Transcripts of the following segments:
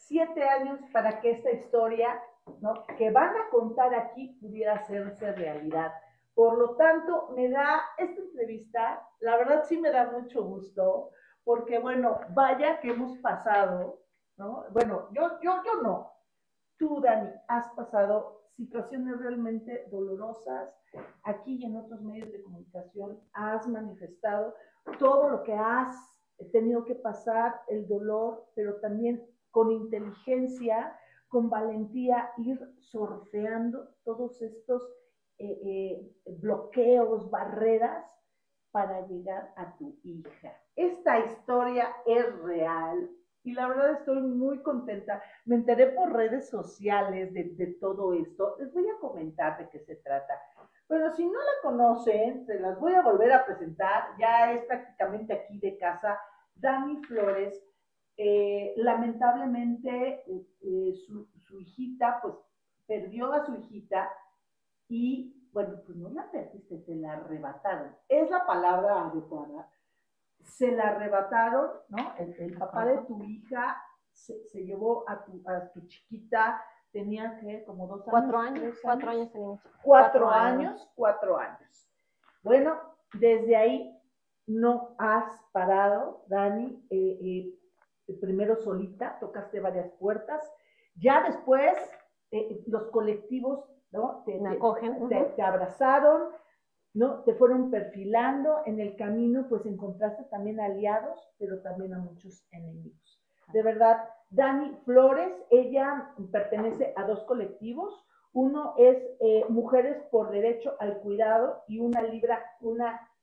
7 años para que esta historia, ¿no?, que van a contar aquí pudiera hacerse realidad. Por lo tanto, me da esta entrevista, la verdad sí me da mucho gusto, porque bueno, vaya que hemos pasado, ¿no? Bueno, yo no. Tú, Dani, has pasado situaciones realmente dolorosas. Aquí y en otros medios de comunicación has manifestado todo lo que has tenido que pasar, el dolor, pero también con inteligencia, con valentía, ir sorteando todos estos bloqueos, barreras para llegar a tu hija. Esta historia es real y la verdad estoy muy contenta. Me enteré por redes sociales de todo esto. Les voy a comentar de qué se trata. Bueno, si no la conocen, se las voy a volver a presentar. Ya es prácticamente aquí de casa. Dani Flores, lamentablemente su hijita, pues perdió a su hijita y, bueno, pues no la perdiste, te la arrebataron. Es la palabra adecuada. Se la arrebataron, ¿no? El papá de tu hija se llevó a tu chiquita, tenía que como 2 años. 4 años, 4 años teníamos. 4 años, 4 años. Bueno, desde ahí no has parado, Dani. Primero solita, tocaste varias puertas. Ya después, los colectivos, ¿no?, me acogen. Te abrazaron, ¿no? Te fueron perfilando. En el camino, pues encontraste también aliados, pero también a muchos enemigos. De verdad, Dani Flores, ella pertenece a 2 colectivos. Uno es Mujeres por Derecho al Cuidado y una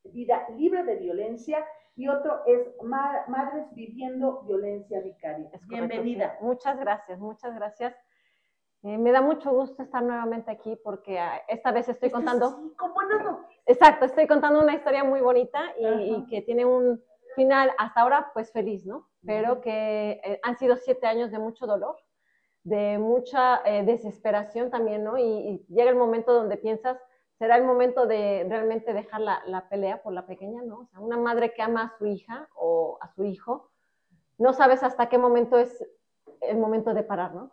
vida libre de violencia, y otro es Madres Viviendo Violencia Vicaria. Bienvenida. Sí. Muchas gracias, muchas gracias. Me da mucho gusto estar nuevamente aquí porque esta vez estoy contando... Sí, con buenas noticias. Exacto, estoy contando una historia muy bonita y que tiene un final hasta ahora pues feliz, ¿no? Pero que han sido 7 años de mucho dolor, de mucha desesperación también, ¿no? Y llega el momento donde piensas, ¿será el momento de realmente dejar la pelea por la pequeña, ¿no? O sea, una madre que ama a su hija o a su hijo, no sabes hasta qué momento es el momento de parar, ¿no?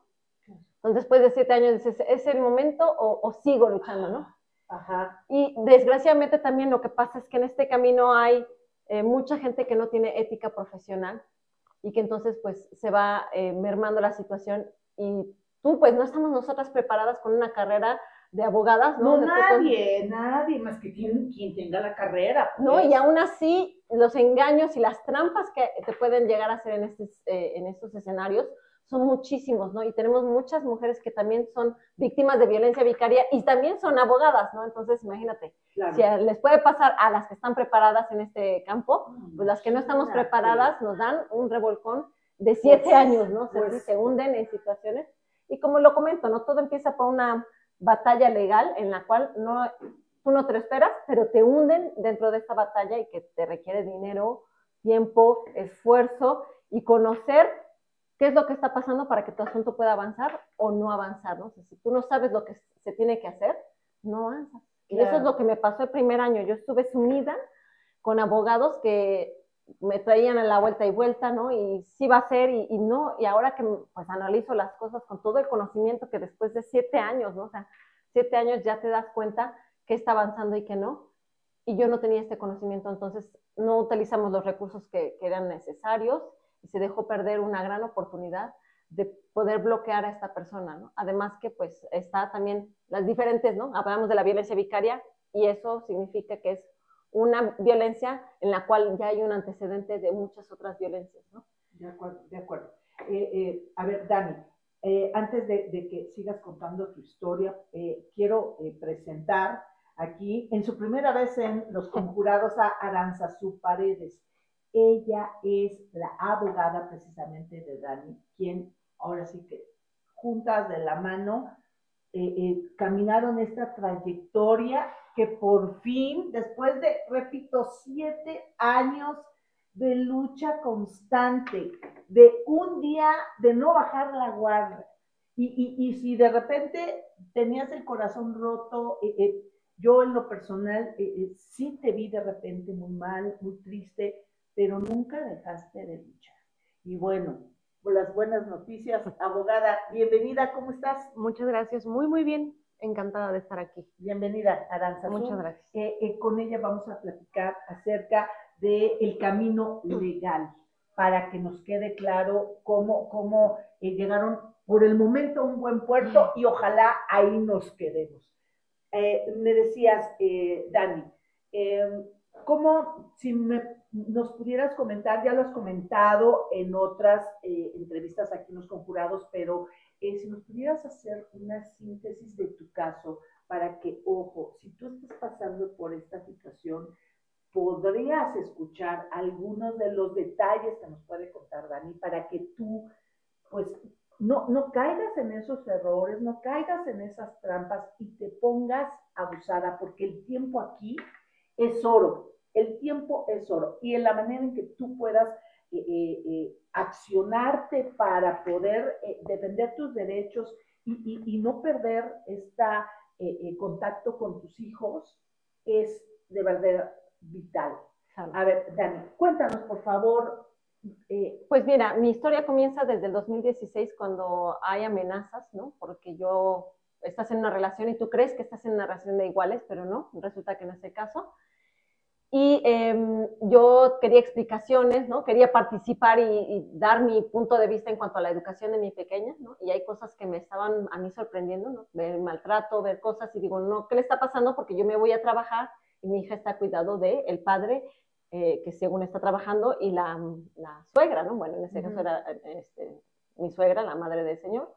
Entonces, después de 7 años dices, ¿es el momento o sigo luchando, no? Ajá. Y desgraciadamente también lo que pasa es que en este camino hay mucha gente que no tiene ética profesional y que entonces pues se va mermando la situación y tú pues no estamos nosotras preparadas con una carrera de abogadas, ¿no? No, nadie más que quien tenga la carrera. Pues. No, y aún así los engaños y las trampas que te pueden llegar a hacer en estos escenarios son muchísimos, ¿no? Y tenemos muchas mujeres que también son víctimas de violencia vicaria y también son abogadas, ¿no? Entonces, imagínate, claro, si les puede pasar a las que están preparadas en este campo, pues las que no estamos preparadas nos dan un revolcón de 7 años, ¿no? O sea, sí, se hunden en situaciones. Y como lo comento, ¿no? Todo empieza por una batalla legal en la cual tú no te lo esperas, pero te hunden dentro de esta batalla y que te requiere dinero, tiempo, esfuerzo y conocer qué es lo que está pasando para que tu asunto pueda avanzar o no avanzar, ¿no? O sea, si tú no sabes lo que se tiene que hacer, no avanzas. Claro. Y eso es lo que me pasó el primer año. Yo estuve sumida con abogados que me traían a la vuelta y vuelta, ¿no? Y sí va a ser y no. Y ahora que pues analizo las cosas con todo el conocimiento que después de 7 años, ¿no? O sea, 7 años ya te das cuenta que está avanzando y que no. Y yo no tenía este conocimiento, entonces no utilizamos los recursos que eran necesarios y se dejó perder una gran oportunidad de poder bloquear a esta persona, ¿no? Además que pues está también las diferentes, ¿no? Hablamos de la violencia vicaria y eso significa que es una violencia en la cual ya hay un antecedente de muchas otras violencias, ¿no? De acuerdo, de acuerdo. A ver, Dani, antes de que sigas contando tu historia, quiero presentar aquí, en su primera vez en Los Conjurados, a Aranzazú Paredes. Ella es la abogada precisamente de Dani, quien ahora sí que juntas de la mano caminaron esta trayectoria que por fin, después de, repito, 7 años de lucha constante, de un día de no bajar la guardia, y si de repente tenías el corazón roto, yo en lo personal sí te vi de repente muy mal, muy triste, pero nunca dejaste de luchar. Y bueno, las buenas noticias. Abogada, bienvenida, ¿cómo estás? Muchas gracias, muy, muy bien. Encantada de estar aquí. Bienvenida, Aranzazú. Muchas gracias. Con ella vamos a platicar acerca del camino legal, para que nos quede claro cómo llegaron por el momento a un buen puerto y ojalá ahí nos quedemos. Me decías, Dani, ¿cómo, si nos pudieras comentar, ya lo has comentado en otras entrevistas aquí en Los Conjurados, pero si nos pudieras hacer una síntesis de tu caso para que, ojo, si tú estás pasando por esta situación, podrías escuchar algunos de los detalles que nos puede contar Dani para que tú, pues, no caigas en esos errores, no caigas en esas trampas y te pongas abusada, porque el tiempo aquí es oro, el tiempo es oro, y en la manera en que tú puedas accionarte para poder defender tus derechos y no perder este contacto con tus hijos es de verdad vital. A ver, Dani, cuéntanos por favor. Pues mira, mi historia comienza desde el 2016 cuando hay amenazas, ¿no? Porque estás en una relación y tú crees que estás en una relación de iguales, pero no, resulta que no es el caso. Y yo quería explicaciones, ¿no? Quería participar y dar mi punto de vista en cuanto a la educación de mi pequeña, ¿no? Y hay cosas que me estaban a mí sorprendiendo, ¿no? Ver maltrato, ver cosas y digo, no, ¿qué le está pasando? Porque yo me voy a trabajar y mi hija está a cuidado del padre que según está trabajando y la suegra, ¿no? Bueno, en ese caso era mi suegra, la madre del señor.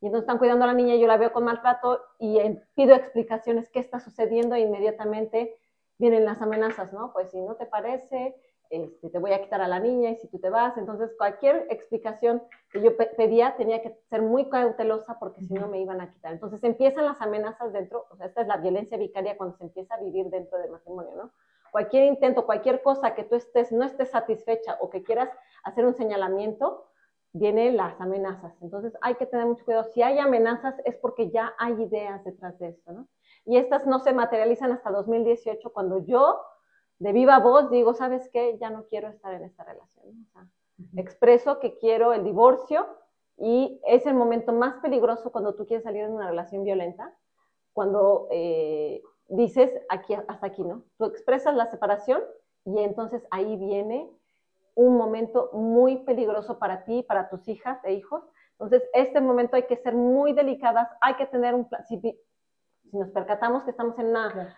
Y entonces están cuidando a la niña, yo la veo con maltrato y pido explicaciones, ¿qué está sucediendo? E inmediatamente vienen las amenazas, ¿no? Pues si no te parece, te voy a quitar a la niña y si tú te vas. Entonces cualquier explicación que yo pedía tenía que ser muy cautelosa porque si no me iban a quitar. Entonces empiezan las amenazas dentro, o sea, esta es la violencia vicaria cuando se empieza a vivir dentro del matrimonio, ¿no? Cualquier intento, cualquier cosa que tú no estés satisfecha o que quieras hacer un señalamiento, vienen las amenazas. Entonces hay que tener mucho cuidado. Si hay amenazas es porque ya hay ideas detrás de esto, ¿no? Y estas no se materializan hasta 2018 cuando yo de viva voz digo, ¿sabes qué? Ya no quiero estar en esta relación. O sea, expreso que quiero el divorcio y es el momento más peligroso cuando tú quieres salir de una relación violenta, cuando dices aquí, hasta aquí, ¿no? Tú expresas la separación y entonces ahí viene un momento muy peligroso para ti, para tus hijas e hijos. Entonces, este momento hay que ser muy delicadas, hay que tener un plan. Si nos percatamos que estamos en una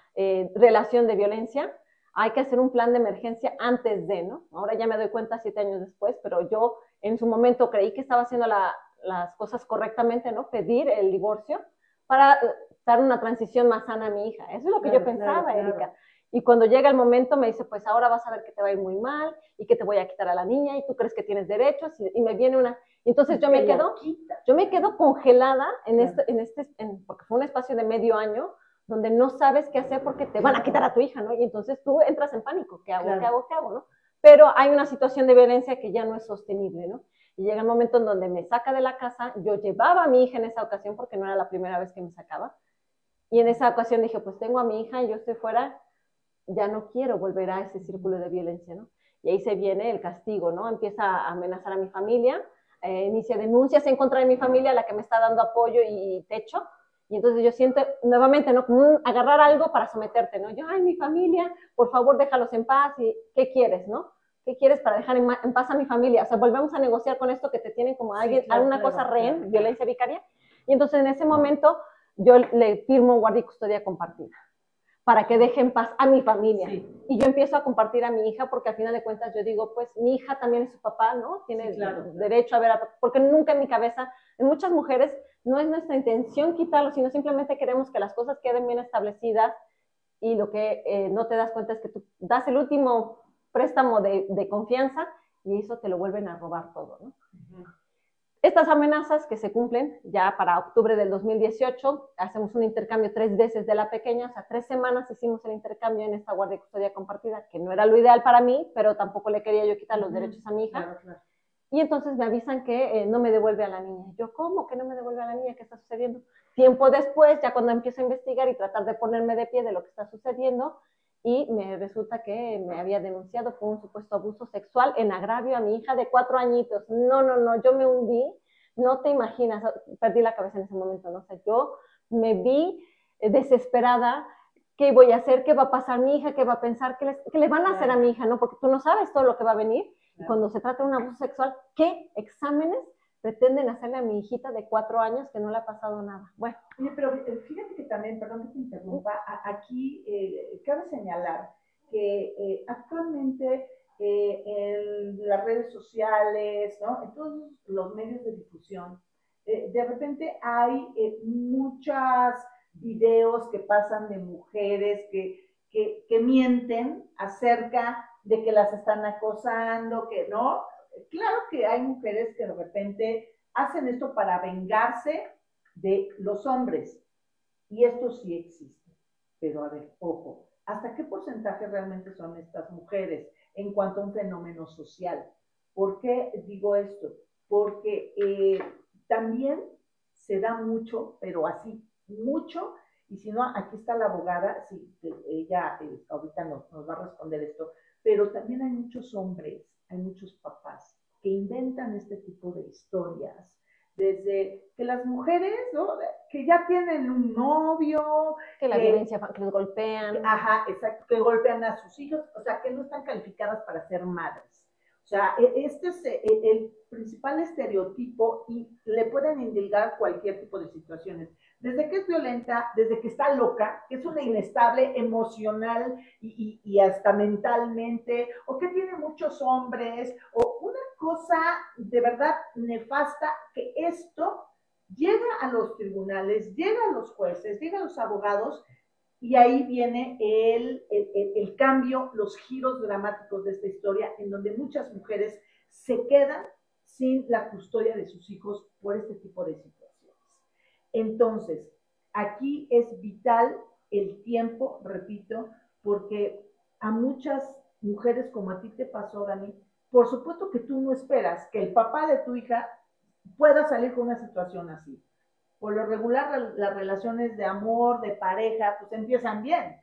relación de violencia, hay que hacer un plan de emergencia antes de, ¿no? Ahora ya me doy cuenta 7 años después, pero yo en su momento creí que estaba haciendo las cosas correctamente, ¿no? Pedir el divorcio para dar una transición más sana a mi hija. Eso es lo que yo pensaba, Erika. Y cuando llega el momento me dice, pues ahora vas a ver que te va a ir muy mal y que te voy a quitar a la niña y tú crees que tienes derechos y me viene una... Entonces yo me quedo congelada porque fue un espacio de medio año donde no sabes qué hacer porque te van a quitar a tu hija, ¿no? Y entonces tú entras en pánico, ¿qué hago? ¿Qué hago? ¿No? Pero hay una situación de violencia que ya no es sostenible, ¿no? Y llega el momento en donde me saca de la casa, yo llevaba a mi hija en esa ocasión porque no era la primera vez que me sacaba, y en esa ocasión dije, pues tengo a mi hija y yo estoy fuera, ya no quiero volver a ese círculo de violencia, ¿no? Y ahí se viene el castigo, ¿no? Empieza a amenazar a mi familia, inicia denuncias en contra de mi familia, la que me está dando apoyo y techo, y entonces yo siento nuevamente, ¿no? Como agarrar algo para someterte, ¿no? Yo, ay, mi familia, por favor, déjalos en paz, y ¿qué quieres, no? ¿Qué quieres para dejar en paz a mi familia? O sea, volvemos a negociar con esto que te tienen como alguien, alguna cosa rehén, violencia vicaria, y entonces en ese momento yo le firmo guardia y custodia compartida para que deje en paz a mi familia. Sí. Y yo empiezo a compartir a mi hija porque al final de cuentas yo digo, pues mi hija también es su papá, ¿no? Tiene derecho a ver, porque nunca en mi cabeza, en muchas mujeres, no es nuestra intención quitarlo, sino simplemente queremos que las cosas queden bien establecidas y lo que no te das cuenta es que tú das el último préstamo de confianza y eso te lo vuelven a robar todo, ¿no? Estas amenazas que se cumplen ya para octubre del 2018, hacemos un intercambio 3 veces de la pequeña, o sea, 3 semanas hicimos el intercambio en esta guardia y custodia compartida, que no era lo ideal para mí, pero tampoco le quería yo quitar los derechos a mi hija. Claro. Y entonces me avisan que no me devuelve a la niña. Yo, ¿cómo que no me devuelve a la niña? ¿Qué está sucediendo? Tiempo después, ya cuando empiezo a investigar y tratar de ponerme de pie de lo que está sucediendo, y me resulta que me había denunciado por un supuesto abuso sexual en agravio a mi hija de 4 añitos. No, yo me hundí, no te imaginas, perdí la cabeza en ese momento, ¿no? O sea, yo me vi desesperada. ¿Qué voy a hacer? ¿Qué va a pasar mi hija? ¿Qué va a pensar? ¿Qué le van a hacer a mi hija? ¿No? Porque tú no sabes todo lo que va a venir. Y cuando se trata de un abuso sexual, ¿qué exámenes pretenden hacerle a mi hijita de 4 años que no le ha pasado nada? Bueno. Oye, pero fíjate que también, perdón que te interrumpa, aquí cabe señalar que actualmente en las redes sociales, ¿no? En todos los medios de difusión, de repente hay muchos videos que pasan de mujeres que mienten acerca de que las están acosando, que no. Claro que hay mujeres que de repente hacen esto para vengarse de los hombres, y esto sí existe. Pero a ver, ojo, ¿hasta qué porcentaje realmente son estas mujeres en cuanto a un fenómeno social? ¿Por qué digo esto? Porque también se da mucho, pero así, mucho, y si no, aquí está la abogada, sí, ella ahorita nos va a responder esto, pero también hay muchos hombres, hay muchos papás que inventan este tipo de historias, desde que las mujeres, ¿no? Que ya tienen un novio, que la violencia, que los golpean. Ajá, exacto, que golpean a sus hijos, o sea, que no están calificadas para ser madres. O sea, este es el principal estereotipo y le pueden indilgar cualquier tipo de situaciones. Desde que es violenta, desde que está loca, que es una inestable emocional y hasta mentalmente, o que tiene muchos hombres, o una cosa de verdad nefasta, que esto llega a los tribunales, llega a los jueces, llega a los abogados, y ahí viene el cambio, los giros dramáticos de esta historia, en donde muchas mujeres se quedan sin la custodia de sus hijos por este tipo de situaciones. Entonces, aquí es vital el tiempo, repito, porque a muchas mujeres como a ti te pasó, Dani, por supuesto que tú no esperas que el papá de tu hija pueda salir con una situación así. Por lo regular, las relaciones de amor, de pareja, pues empiezan bien.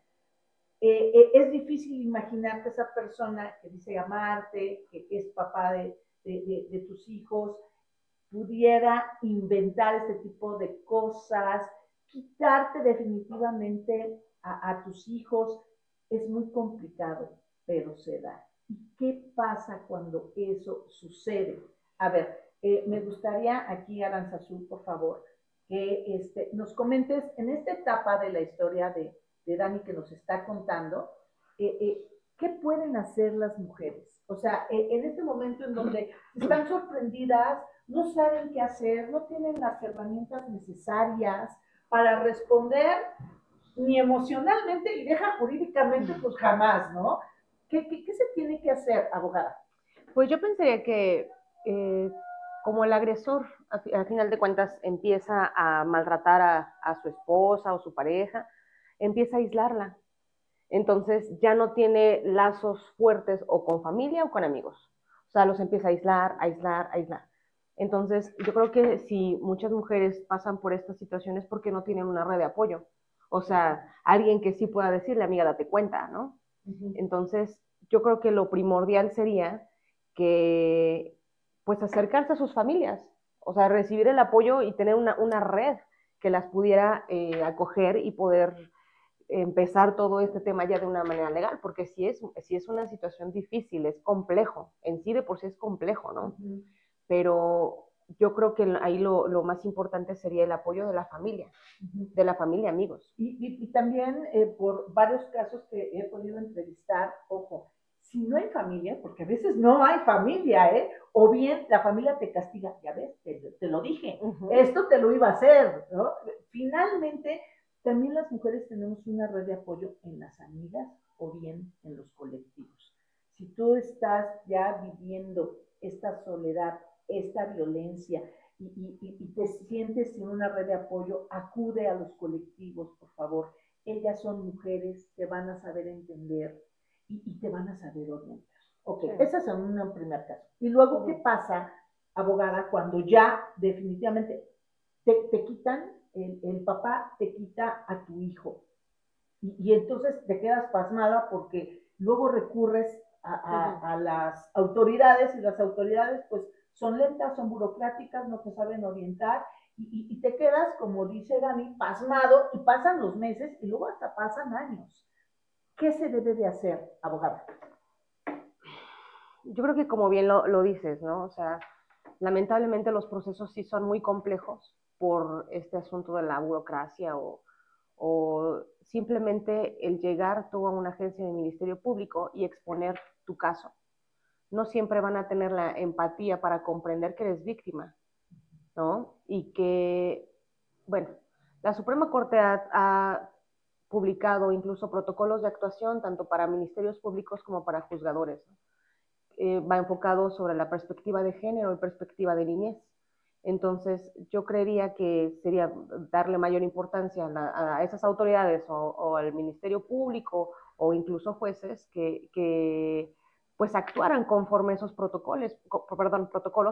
Es difícil imaginar que esa persona que dice amarte, que es papá de tus hijos, pudiera inventar este tipo de cosas, quitarte definitivamente a tus hijos. Es muy complicado, pero se da. ¿Y qué pasa cuando eso sucede? A ver, me gustaría aquí, Aranzazú, por favor, que nos comentes en esta etapa de la historia de Dani que nos está contando, ¿qué pueden hacer las mujeres? O sea, en este momento en donde están sorprendidas, no saben qué hacer, no tienen las herramientas necesarias para responder ni emocionalmente y deja jurídicamente, pues jamás, ¿no? ¿Qué se tiene que hacer, abogada? Pues yo pensaría que como el agresor, al final de cuentas, empieza a maltratar a su esposa o su pareja, empieza a aislarla. Entonces ya no tiene lazos fuertes o con familia o con amigos. O sea, los empieza a aislar, aislar, aislar. Entonces yo creo que si muchas mujeres pasan por estas situaciones porque no tienen una red de apoyo. O sea, alguien que sí pueda decirle, amiga, date cuenta, ¿no? Entonces yo creo que lo primordial sería que pues acercarse a sus familias, o sea, recibir el apoyo y tener una red que las pudiera acoger y poder empezar todo este tema ya de una manera legal, porque si es una situación difícil, es complejo, en sí de por sí es complejo, ¿no? Pero yo creo que ahí lo más importante sería el apoyo de la familia, amigos. Y también por varios casos que he podido entrevistar, ojo, si no hay familia, porque a veces no hay familia, o bien la familia te castiga, ya ves, te lo dije, esto te lo iba a hacer, ¿no? Finalmente, también las mujeres tenemos una red de apoyo en las amigas o bien en los colectivos. Si tú estás ya viviendo esta soledad, esta violencia, y te sientes sin una red de apoyo, acude a los colectivos, por favor. Ellas son mujeres, te van a saber entender y te van a saber orientar. Ok, sí. Ese es un primer caso. Y luego, ¿qué pasa, abogada, cuando ya definitivamente te quitan, el papá te quita a tu hijo? y entonces te quedas pasmada porque luego recurres a las autoridades y las autoridades pues son lentas, son burocráticas, no te saben orientar y te quedas, como dice Dani, pasmado y pasan los meses y luego hasta pasan años. ¿Qué se debe de hacer, abogada? Yo creo que como bien lo dices, ¿no? O sea, lamentablemente los procesos sí son muy complejos por este asunto de la burocracia o simplemente el llegar tú a una agencia del Ministerio Público y exponer tu caso. No siempre van a tener la empatía para comprender que eres víctima, ¿no? Y que, bueno, la Suprema Corte ha publicado incluso protocolos de actuación tanto para ministerios públicos como para juzgadores, ¿no? Va enfocado sobre la perspectiva de género y perspectiva de niñez. Entonces, yo creería que sería darle mayor importancia a esas autoridades o al Ministerio Público o incluso jueces que pues actuaran conforme esos protocolos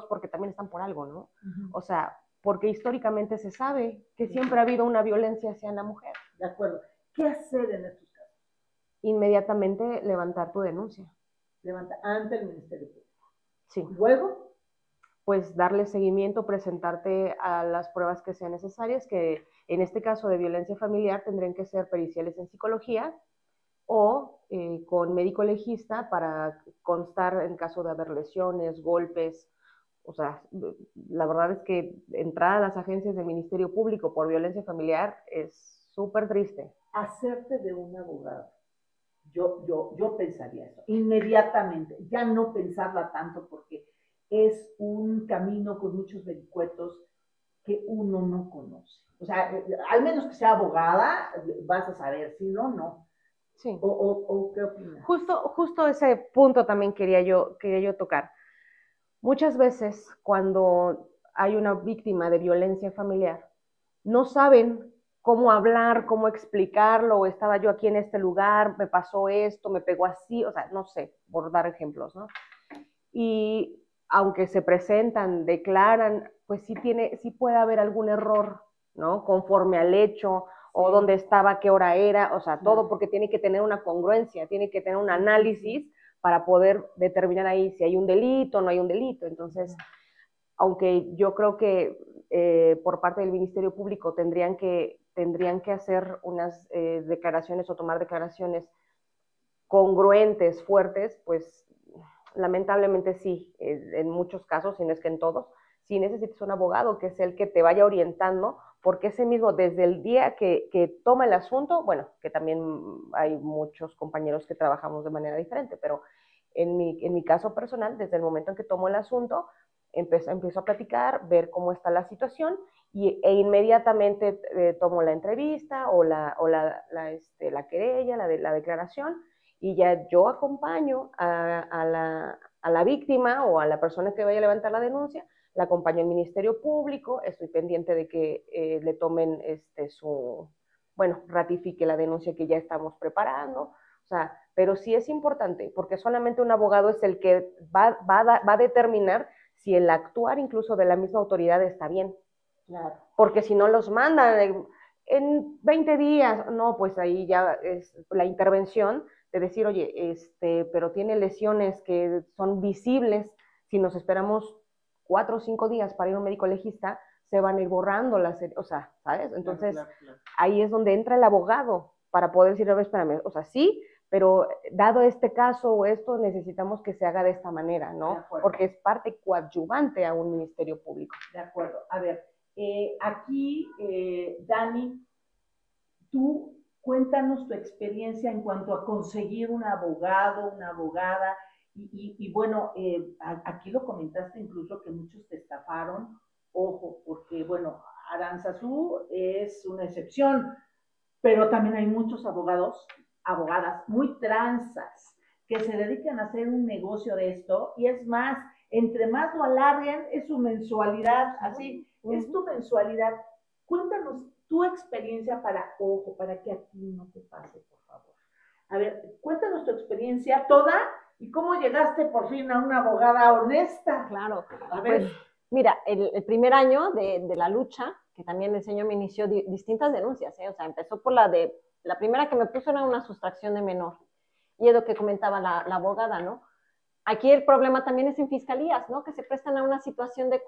porque también están por algo, ¿no? O sea, porque históricamente se sabe que siempre ha habido una violencia hacia la mujer. De acuerdo. ¿Qué hacer en estos casos? Inmediatamente levantar tu denuncia. Levanta ante el Ministerio Público. Sí. Luego, pues darle seguimiento, presentarte a las pruebas que sean necesarias, que en este caso de violencia familiar tendrían que ser periciales en psicología o con médico legista para constar en caso de haber lesiones, golpes. O sea, la verdad es que entrar a las agencias del Ministerio Público por violencia familiar es súper triste. Hacerte de un abogado. Yo pensaría eso, inmediatamente, ya no pensarla tanto porque es un camino con muchos vericuetos que uno no conoce. O sea, al menos que sea abogada, vas a saber, si no, no. Sí. ¿O qué opinas? Justo ese punto también quería yo tocar. Muchas veces cuando hay una víctima de violencia familiar, no saben cómo hablar, cómo explicarlo, o estaba yo aquí en este lugar, me pasó esto, me pegó así, o sea, no sé, por dar ejemplos, ¿no? Y aunque se presentan, declaran, pues sí puede haber algún error, ¿no? Conforme al hecho, o dónde estaba, qué hora era, o sea, todo porque tiene que tener una congruencia, tiene que tener un análisis para poder determinar ahí si hay un delito o no hay un delito. Entonces, aunque yo creo que por parte del Ministerio Público tendrían que hacer unas declaraciones o tomar declaraciones congruentes, fuertes, pues lamentablemente sí, en muchos casos, si no es que en todos, sí necesitas un abogado que es el que te vaya orientando, porque ese mismo, desde el día que toma el asunto, bueno, que también hay muchos compañeros que trabajamos de manera diferente, pero en mi caso personal, desde el momento en que tomo el asunto, empiezo a platicar, ver cómo está la situación e inmediatamente tomo la entrevista o la querella, la declaración, y ya yo acompaño a la víctima o a la persona que vaya a levantar la denuncia, la acompaño al Ministerio Público, estoy pendiente de que le tomen ratifique la denuncia que ya estamos preparando, o sea, pero sí es importante, porque solamente un abogado es el que va a determinar si el actuar incluso de la misma autoridad está bien. Claro. Porque si no los mandan en 20 días, no, pues ahí ya es la intervención de decir, oye, pero tiene lesiones que son visibles, si nos esperamos 4 o 5 días para ir a un médico legista, se van a ir borrando las, o sea, ¿sabes? Entonces, claro. Ahí es donde entra el abogado para poder decir, a ver, espérame, o sea, sí, pero dado este caso o esto, necesitamos que se haga de esta manera, ¿no? Porque es parte coadyuvante a un ministerio público. De acuerdo. A ver, aquí, Dani, tú cuéntanos tu experiencia en cuanto a conseguir un abogado, una abogada, y bueno, aquí lo comentaste incluso que muchos te estafaron, ojo, porque bueno, Aranzazú es una excepción, pero también hay muchos abogadas muy tranzas que se dedican a hacer un negocio de esto, y es más, entre más lo alarguen, es su mensualidad, así, es tu mensualidad. Cuéntanos tu experiencia para que aquí no te pase, por favor. A ver, cuéntanos tu experiencia toda y cómo llegaste por fin a una abogada honesta. Claro, a ver. Pues, mira, el primer año de la lucha, que también el señor me inició distintas denuncias, o sea, empezó por la La primera que me puso era una sustracción de menor. Y es lo que comentaba la abogada, ¿no? Aquí el problema también es en fiscalías, ¿no? Que se prestan a una situación de,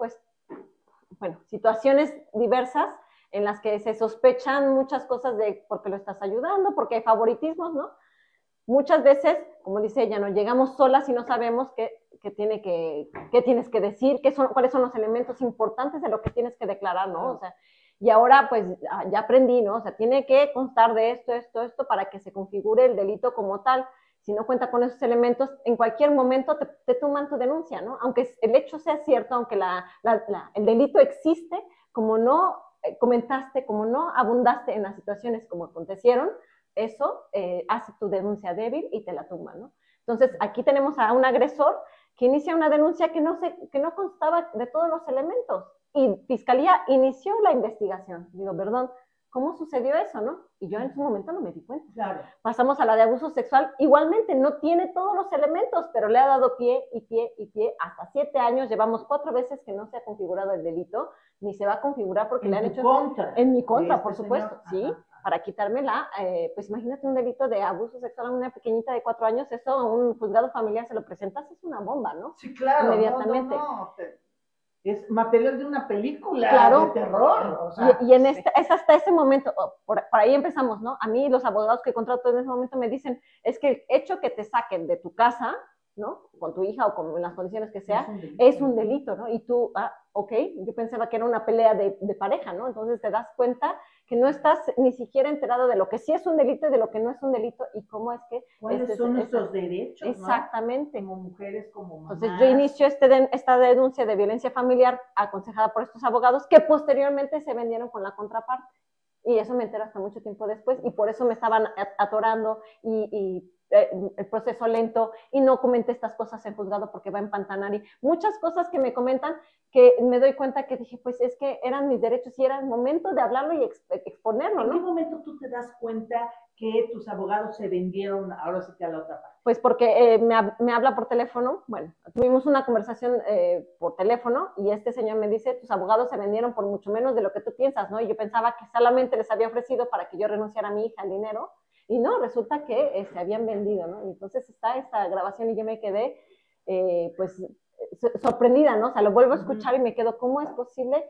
situaciones diversas en las que se sospechan muchas cosas de porque lo estás ayudando, porque hay favoritismos, ¿no? Muchas veces, como dice ella, no llegamos solas y no sabemos qué tienes que decir, cuáles son los elementos importantes de lo que tienes que declarar, ¿no? O sea, y ahora pues ya aprendí, ¿no? O sea, tiene que constar de esto para que se configure el delito como tal. Si no cuenta con esos elementos, en cualquier momento te toman tu denuncia, ¿no? Aunque el hecho sea cierto, aunque el delito existe, como no comentaste, como no abundaste en las situaciones como acontecieron, eso hace tu denuncia débil y te la tumba, ¿no? Entonces, aquí tenemos a un agresor que inicia una denuncia que no constaba de todos los elementos. Y Fiscalía inició la investigación. Digo, perdón, ¿cómo sucedió eso, no? Y yo en su momento no me di cuenta. Claro. Pasamos a la de abuso sexual. Igualmente, no tiene todos los elementos, pero le ha dado pie y pie y pie. Hasta 7 años, llevamos 4 veces que no se ha configurado el delito, ni se va a configurar porque le han hecho... En mi contra, por supuesto, sí. Para quitármela, pues imagínate un delito de abuso sexual a una pequeñita de 4 años, eso a un juzgado familiar se lo presentas, es una bomba, ¿no? Sí, claro. Inmediatamente. No. Es material de una película, claro, de terror. O sea, y es hasta ese momento, por ahí empezamos, ¿no? A mí los abogados que contrato en ese momento me dicen, es que el hecho que te saquen de tu casa, ¿no? Con tu hija o con las condiciones que sea, es un delito, ¿no? Y tú, ok, yo pensaba que era una pelea de pareja, ¿no? Entonces te das cuenta que no estás ni siquiera enterado de lo que sí es un delito y de lo que no es un delito y cómo es que... ¿Cuáles son nuestros derechos, exactamente, ¿no? Como mujeres, como mamás. Entonces yo inicio esta denuncia de violencia familiar aconsejada por estos abogados que posteriormente se vendieron con la contraparte. Y eso me entero hasta mucho tiempo después y por eso me estaban atorando y el proceso lento y no comenté estas cosas en juzgado porque va a empantanar y muchas cosas que me comentan que me doy cuenta que dije, pues es que eran mis derechos y era el momento de hablarlo y exponerlo, ¿no? ¿En qué momento tú te das cuenta que tus abogados se vendieron ahora sí que a la otra parte? Pues porque me habla por teléfono, bueno, tuvimos una conversación por teléfono y este señor me dice, tus abogados se vendieron por mucho menos de lo que tú piensas, ¿no? Y yo pensaba que solamente les había ofrecido para que yo renunciara a mi hija el dinero y no, resulta que se habían vendido, ¿no? Y entonces está esta grabación y yo me quedé, pues, sorprendida, ¿no? O sea, lo vuelvo a escuchar y me quedo, ¿cómo es posible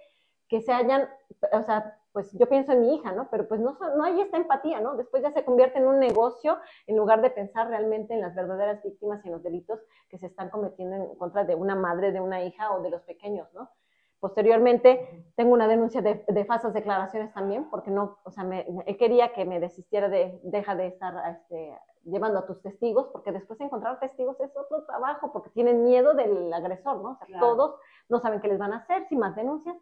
que se hayan, o sea, pues yo pienso en mi hija, ¿no? Pero pues no hay esta empatía, ¿no? Después ya se convierte en un negocio en lugar de pensar realmente en las verdaderas víctimas y en los delitos que se están cometiendo en contra de una madre, de una hija o de los pequeños, ¿no? Posteriormente tengo una denuncia de falsas declaraciones también, porque no, o sea, él quería que me desistiera deja de estar llevando a tus testigos, porque después de encontrar testigos es otro trabajo, porque tienen miedo del agresor, ¿no? O sea, claro. Todos no saben qué les van a hacer, sin más denuncias.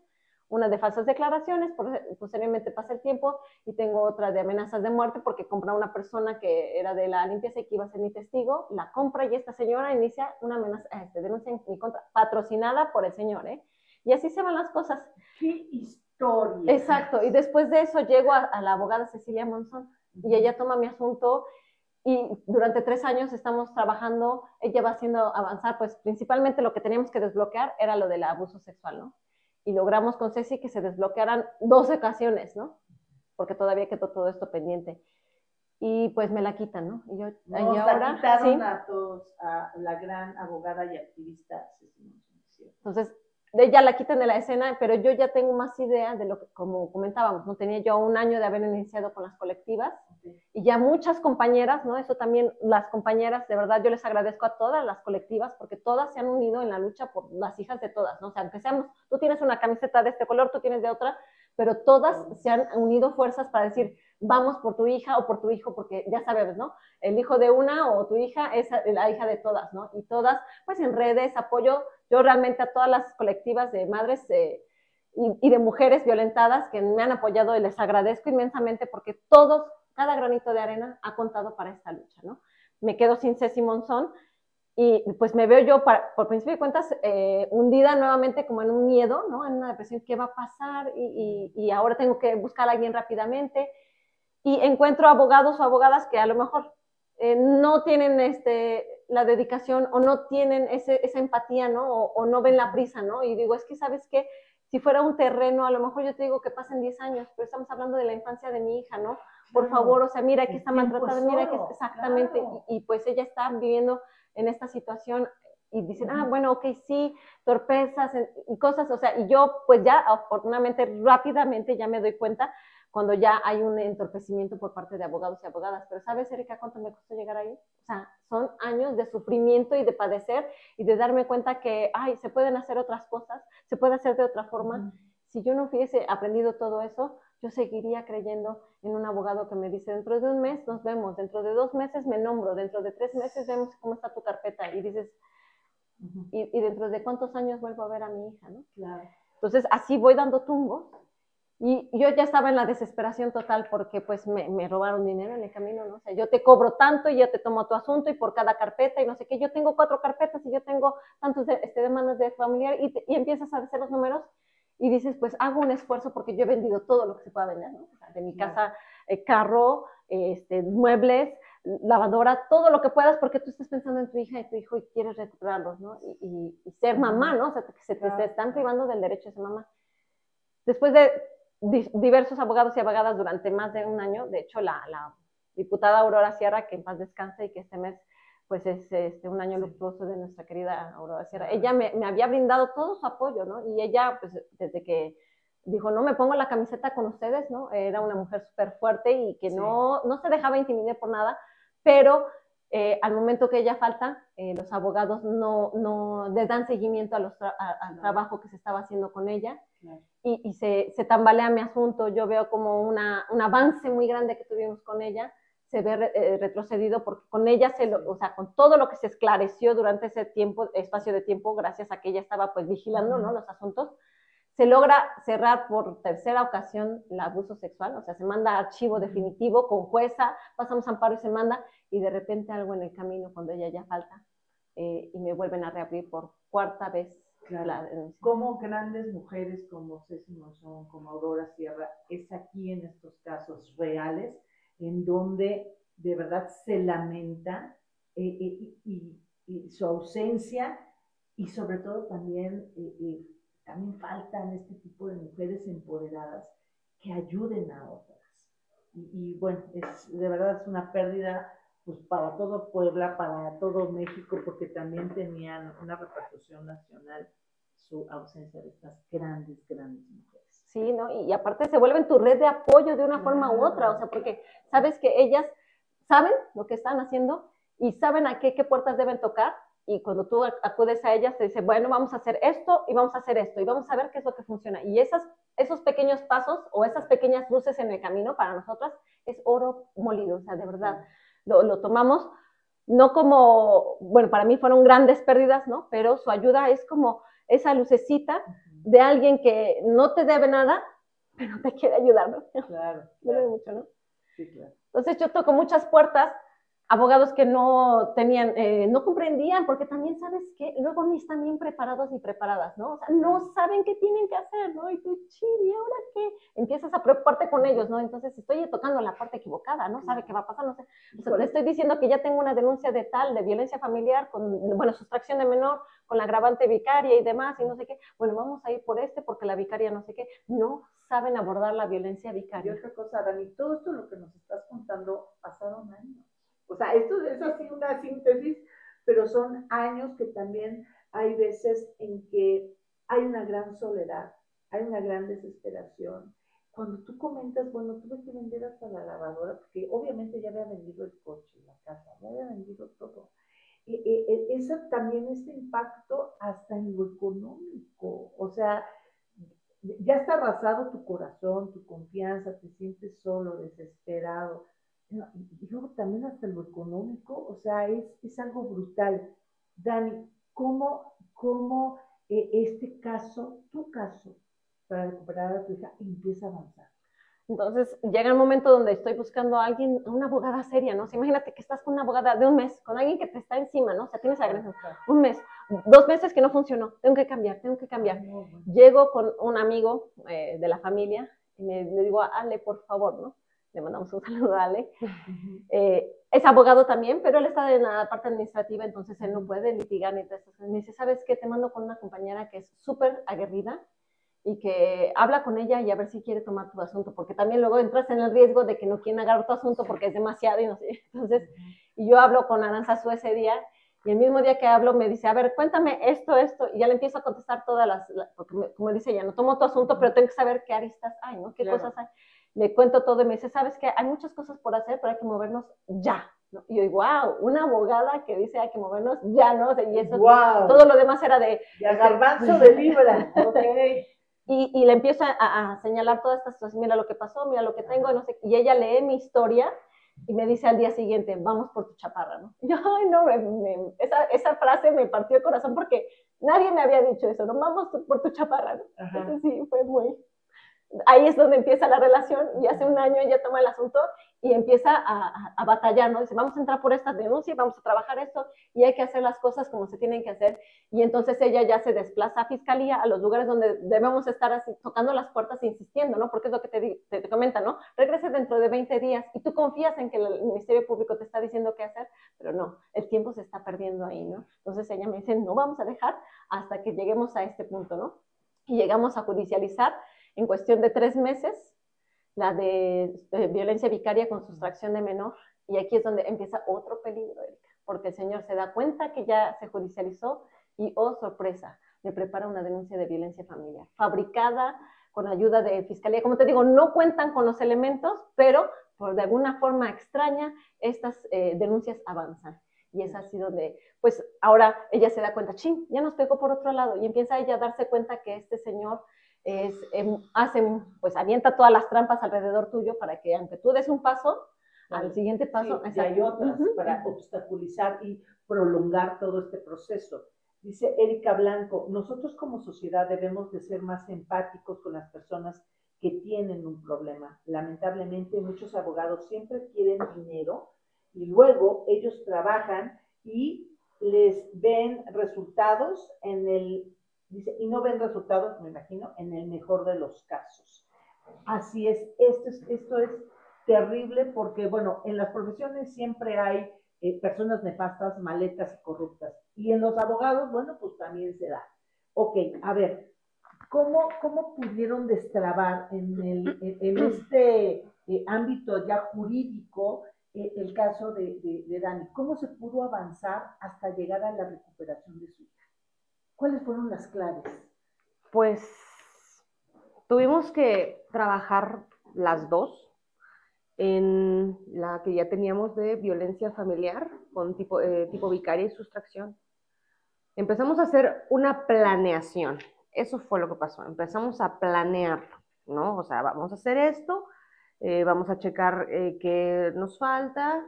Una de falsas declaraciones, posteriormente pasa el tiempo y tengo otra de amenazas de muerte porque compra una persona que era de la limpieza y que iba a ser mi testigo, la compra y esta señora inicia una amenaza, denuncia en mi contra, patrocinada por el señor, ¿eh? Y así se van las cosas. ¡Qué historia! Exacto, y después de eso llego a la abogada Cecilia Monzón y ella toma mi asunto y durante 3 años estamos trabajando, ella va haciendo avanzar, pues principalmente lo que teníamos que desbloquear era lo del abuso sexual, ¿no? Y logramos con Ceci que se desbloquearan 2 ocasiones, ¿no? Porque todavía quedó todo esto pendiente. Y pues me la quitan, ¿no? Y yo, nos y ahora, la quitaron, ¿sí? a la gran abogada y activista Ceci Monzón. Entonces, ella la quitan de la escena, pero yo ya tengo más idea de lo que, como comentábamos, ¿no? Tenía yo 1 año de haber iniciado con las colectivas, y ya muchas compañeras, ¿no? Eso también, las compañeras, de verdad, yo les agradezco a todas las colectivas, porque todas se han unido en la lucha por las hijas de todas, ¿no? O sea, aunque seamos, tú tienes una camiseta de este color, tú tienes de otra, pero todas se han unido fuerzas para decir, vamos por tu hija o por tu hijo, porque ya sabes, ¿no? El hijo de una o tu hija es la hija de todas, ¿no? Y todas, pues en redes, apoyo, yo realmente a todas las colectivas de madres y de mujeres violentadas que me han apoyado y les agradezco inmensamente porque todos, cada granito de arena ha contado para esta lucha, ¿no? Me quedo sin Ceci Monzón y pues me veo yo, por principio de cuentas, hundida nuevamente como en un miedo, ¿no? En una depresión, ¿qué va a pasar? Y ahora tengo que buscar a alguien rápidamente y encuentro abogados o abogadas que a lo mejor no tienen la dedicación o no tienen esa empatía, ¿no? O no ven la prisa, ¿no? Y digo, es que, ¿sabes qué? Si fuera un terreno, a lo mejor yo te digo que pasen 10 años, pero estamos hablando de la infancia de mi hija, ¿no? Por favor, o sea, mira que está maltratada, mira que exactamente, y pues ella está viviendo en esta situación y dicen, bueno, ok, sí, torpezas y cosas, o sea, y yo pues ya afortunadamente rápidamente ya me doy cuenta cuando ya hay un entorpecimiento por parte de abogados y abogadas, pero ¿sabes, Erika, cuánto me costó llegar ahí? O sea, son años de sufrimiento y de padecer y de darme cuenta que, se pueden hacer otras cosas, se puede hacer de otra forma. Si yo no hubiese aprendido todo eso, yo seguiría creyendo en un abogado que me dice, dentro de un mes nos vemos, dentro de 2 meses me nombro, dentro de 3 meses vemos cómo está tu carpeta, y dices, y dentro de cuántos años vuelvo a ver a mi hija, ¿no? Claro. Entonces, así voy dando tumbos, y yo ya estaba en la desesperación total porque pues me robaron dinero en el camino, ¿no? O sea, yo te cobro tanto y yo te tomo tu asunto y por cada carpeta y no sé qué, yo tengo 4 carpetas y yo tengo tantos demandas de familiar y empiezas a hacer los números y dices, pues hago un esfuerzo porque yo he vendido todo lo que se pueda vender, ¿no? O sea, de mi casa, carro, muebles, lavadora, todo lo que puedas porque tú estás pensando en tu hija y tu hijo y quieres recuperarlos, ¿no? Y ser mamá, ¿no? O sea, que te están privando del derecho de ser mamá. Después de diversos abogados y abogadas durante más de un año, de hecho la diputada Aurora Sierra, que en paz descanse y que este mes pues es un año luctuoso de nuestra querida Aurora Sierra, ella me había brindado todo su apoyo, ¿no? Y ella pues desde que dijo, no me pongo la camiseta con ustedes, ¿no? Era una mujer súper fuerte y que no se dejaba intimidar por nada, pero al momento que ella falta, los abogados no le dan seguimiento al trabajo que se estaba haciendo con ella. Claro. Y se tambalea mi asunto. Yo veo como un avance muy grande que tuvimos con ella, se ve retrocedido porque con ella, o sea, con todo lo que se esclareció durante ese tiempo, espacio de tiempo, gracias a que ella estaba pues vigilando, ¿no? Los asuntos, se logra cerrar por tercera ocasión el abuso sexual, o sea, se manda archivo definitivo con jueza, pasamos amparo y se manda, y de repente algo en el camino cuando ella ya falta, y me vuelven a reabrir por 4ª vez. Claro. Como grandes mujeres como Ceci Monzón, como Aurora Sierra, es aquí en estos casos reales, en donde de verdad se lamenta y su ausencia, y sobre todo también faltan este tipo de mujeres empoderadas que ayuden a otras. Y bueno, de verdad es una pérdida pues para todo Puebla, para todo México, porque también tenían una repercusión nacional su ausencia de estas grandes mujeres. Sí, ¿no? Y aparte se vuelven tu red de apoyo de una forma u otra, o sea, porque sabes que ellas saben lo que están haciendo y saben a qué puertas deben tocar, y cuando tú acudes a ellas te dicen, bueno, vamos a hacer esto y vamos a hacer esto y vamos a ver qué es lo que funciona. Y esos pequeños pasos o esas pequeñas luces en el camino para nosotras es oro molido, o sea, de verdad. Lo tomamos no como, bueno, para mí fueron grandes pérdidas, ¿no? Pero su ayuda es como esa lucecita de alguien que no te debe nada, pero te quiere ayudar, ¿no? Claro. Debe mucho, ¿no? Sí, claro. Entonces yo toco muchas puertas, abogados que no tenían, no comprendían, porque también sabes que luego ni están bien preparados ni preparadas, ¿no? O sea, no saben qué tienen que hacer, ¿no? Y tú, ¿y ahora qué? Empiezas a preocuparte con ellos, ¿no? Entonces estoy tocando la parte equivocada, ¿no? ¿Sabe qué va a pasar? No sé. O sea, le estoy diciendo que ya tengo una denuncia de violencia familiar, con sustracción de menor, con la agravante vicaria y demás, y no sé qué. Bueno, vamos a ir por porque la vicaria no sé qué. No saben abordar la violencia vicaria. Y otra cosa, Dani, todo esto lo que nos estás contando pasaron años. O sea, esto es así una síntesis, pero son años que también hay veces en que hay una gran soledad, hay una gran desesperación. Cuando tú comentas, bueno, tuve que vender hasta la lavadora, porque obviamente ya había vendido el coche, la casa, ya había vendido todo. Eso también, este impacto hasta en lo económico, o sea, ya está arrasado tu corazón, tu confianza, te sientes solo, desesperado. Y luego también hasta lo económico, o sea, es algo brutal. Dani, ¿cómo este caso, tu caso, para recuperar a tu hija, empieza a avanzar? Entonces llega el momento donde estoy buscando a alguien, una abogada seria, ¿no? O sea, imagínate que estás con una abogada de un mes, con alguien que te está encima, ¿no? O sea, tienes agresión. Un mes, 2 meses que no funcionó, tengo que cambiar. Llego con un amigo de la familia y le digo, Ale, por favor, ¿no? Le mandamos un saludo a Ale. Es abogado también, pero él está en la parte administrativa, entonces él no puede litigar ni todo eso. Me dice, ¿sabes qué? Te mando con una compañera que es súper aguerrida, y que habla con ella y a ver si quiere tomar tu asunto, porque también luego entras en el riesgo de que no quieren agarrar tu asunto porque es demasiado y no sé. Entonces, y yo hablo con Aranzazu ese día y el mismo día que hablo me dice, a ver, cuéntame esto, y ya le empiezo a contestar todas porque como dice ella, no tomo tu asunto, pero tengo que saber qué aristas hay, ¿no? ¿Qué cosas hay? Le cuento todo y me dice, ¿sabes qué? Hay muchas cosas por hacer, pero hay que movernos ya, ¿no? Y yo digo, wow, una abogada que dice hay que movernos ya, ¿no? O sea, y eso, todo lo demás era de... Ya garbanzo de libra, ok. Y le empiezo a señalar todas estas cosas, mira lo que pasó, mira lo que tengo, no sé, y ella lee mi historia y me dice al día siguiente, vamos por tu chaparra, ¿no? Y yo, ay, no, esa frase me partió el corazón porque nadie me había dicho eso, ¿no? Vamos por tu chaparra, ¿no? Entonces sí, fue muy... Ahí es donde empieza la relación y hace un año ella toma el asunto y empieza a batallar, ¿no? Dice, vamos a entrar por esta denuncia, vamos a trabajar esto y hay que hacer las cosas como se tienen que hacer. Y entonces ella ya se desplaza a fiscalía, a los lugares donde debemos estar así, tocando las puertas e insistiendo, ¿no? Porque es lo que te comenta, ¿no? Regrese dentro de 20 días y tú confías en que el Ministerio Público te está diciendo qué hacer, pero no, el tiempo se está perdiendo ahí, ¿no? Entonces ella me dice, no vamos a dejar hasta que lleguemos a este punto, ¿no? Y llegamos a judicializar en cuestión de 3 meses, la de violencia vicaria con sustracción de menor, y aquí es donde empieza otro peligro, Erika, porque el señor se da cuenta que ya se judicializó y, oh, sorpresa, le prepara una denuncia de violencia familiar, fabricada con ayuda de fiscalía. Como te digo, no cuentan con los elementos, pero por de alguna forma extraña, estas denuncias avanzan. Y es así donde, pues ahora ella se da cuenta, ching, ya nos pegó por otro lado, y empieza ella a darse cuenta que este señor pues avienta todas las trampas alrededor tuyo para que aunque tú des un paso, al siguiente paso... Sí, y hay otras para obstaculizar y prolongar todo este proceso. Dice Erika Blanco, nosotros como sociedad debemos de ser más empáticos con las personas que tienen un problema. Lamentablemente muchos abogados siempre quieren dinero y luego ellos trabajan y les ven resultados dice, y no ven resultados, me imagino, en el mejor de los casos. Así es, esto es terrible porque, bueno, en las profesiones siempre hay personas nefastas, maletas y corruptas. Y en los abogados, bueno, pues también se da. Ok, a ver, ¿cómo pudieron destrabar en este ámbito ya jurídico el caso de Dani? ¿Cómo se pudo avanzar hasta llegar a la recuperación de su hija? ¿Cuáles fueron las claves? Pues tuvimos que trabajar las dos en la que ya teníamos de violencia familiar con tipo vicaria y sustracción. Empezamos a hacer una planeación. Eso fue lo que pasó. Empezamos a planearlo, ¿no? O sea, vamos a hacer esto, vamos a checar qué nos falta,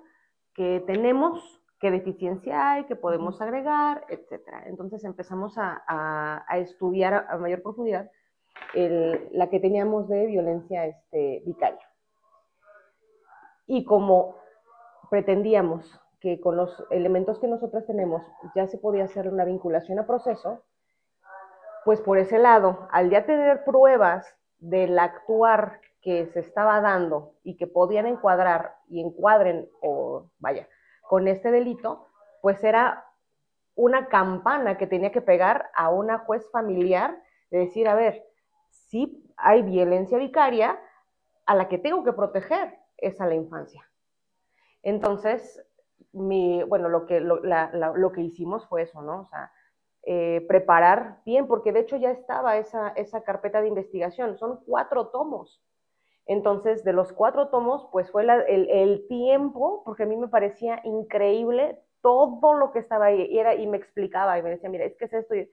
qué tenemos, qué deficiencia hay, qué podemos agregar, etcétera. Entonces empezamos a estudiar a mayor profundidad la que teníamos de violencia vicaria. Y como pretendíamos que con los elementos que nosotras tenemos ya se podía hacer una vinculación a proceso, pues por ese lado, al ya tener pruebas del actuar que se estaba dando y que podían encuadrar y encuadren, o vaya, con este delito, pues era una campana que tenía que pegar a una juez familiar de decir, a ver, si hay violencia vicaria, a la que tengo que proteger es a la infancia. Entonces, lo que hicimos fue eso, ¿no? O sea, preparar bien, porque de hecho ya estaba esa carpeta de investigación, son 4 tomos. Entonces, de los 4 tomos, pues fue el tiempo, porque a mí me parecía increíble todo lo que estaba ahí, y me explicaba, y me decía, mira, es que es esto, y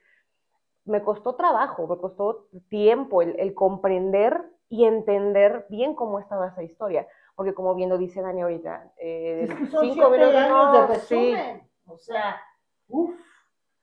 me costó trabajo, me costó tiempo el comprender y entender bien cómo estaba esa historia, porque como bien lo dice Dani ahorita, es que son 5 años de resumen, sí. O sea,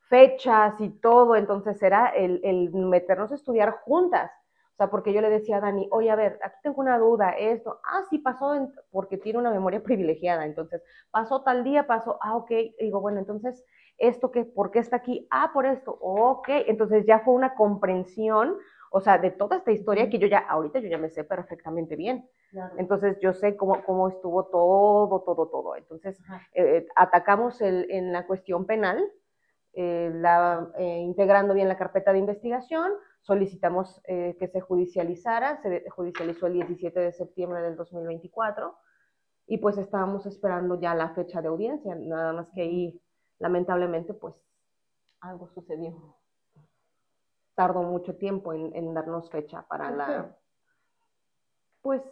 fechas y todo, entonces era el meternos a estudiar juntas. O sea, porque yo le decía a Dani, oye, a ver, aquí tengo una duda, esto, sí pasó, porque tiene una memoria privilegiada, entonces, pasó tal día, ok, y digo, bueno, entonces, ¿esto qué? ¿Por qué está aquí? Por esto, ok, entonces ya fue una comprensión, o sea, de toda esta historia que ahorita yo ya me sé perfectamente bien. Claro. Entonces, yo sé cómo estuvo todo, entonces, atacamos en la cuestión penal, integrando bien la carpeta de investigación, solicitamos que se judicializara, se judicializó el 17 de septiembre del 2024 y pues estábamos esperando ya la fecha de audiencia, nada más que ahí lamentablemente pues Algo sucedió. tardó mucho tiempo en darnos fecha para la... Pues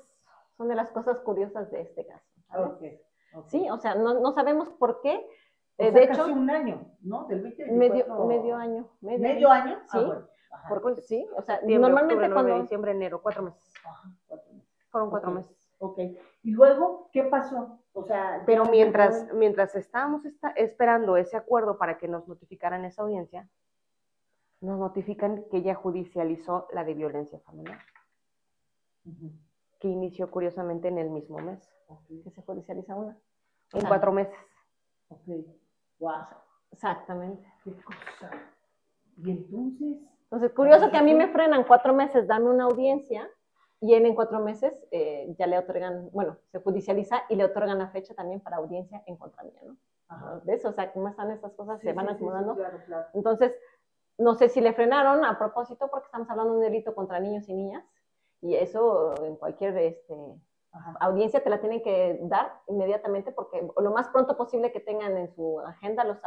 son de las cosas curiosas de este caso, ¿sabes? Okay. Sí, o sea, no sabemos por qué. O sea, de casi hecho, un año, ¿no? Del 2024. medio año. ¿Medio año? Sí, Bueno. Ajá. pues, sí, o sea, septiembre, normalmente octubre, noviembre, cuando... diciembre, enero, 4 meses. Ajá, 4 meses. Fueron 4 meses. Ok. ¿Y luego qué pasó? O sea, pero mientras estábamos esperando ese acuerdo para que nos notificaran esa audiencia, nos notifican que ella judicializó la de violencia familiar, que inició curiosamente en el mismo mes. Que se judicializa una. En 4 meses. Ok. Wow. Exactamente. Qué cosa. Y entonces. Entonces, curioso que a mí me frenan 4 meses, dan una audiencia y él en 4 meses ya le otorgan, bueno, se judicializa y le otorgan la fecha también para audiencia en contra mía, ¿no? Ajá. ¿Ves? O sea, cómo están estas cosas, se van acumulando. Claro. Entonces, no sé si le frenaron a propósito porque estamos hablando de un delito contra niños y niñas y eso en cualquier audiencia te la tienen que dar inmediatamente porque lo más pronto posible que tengan en su agenda los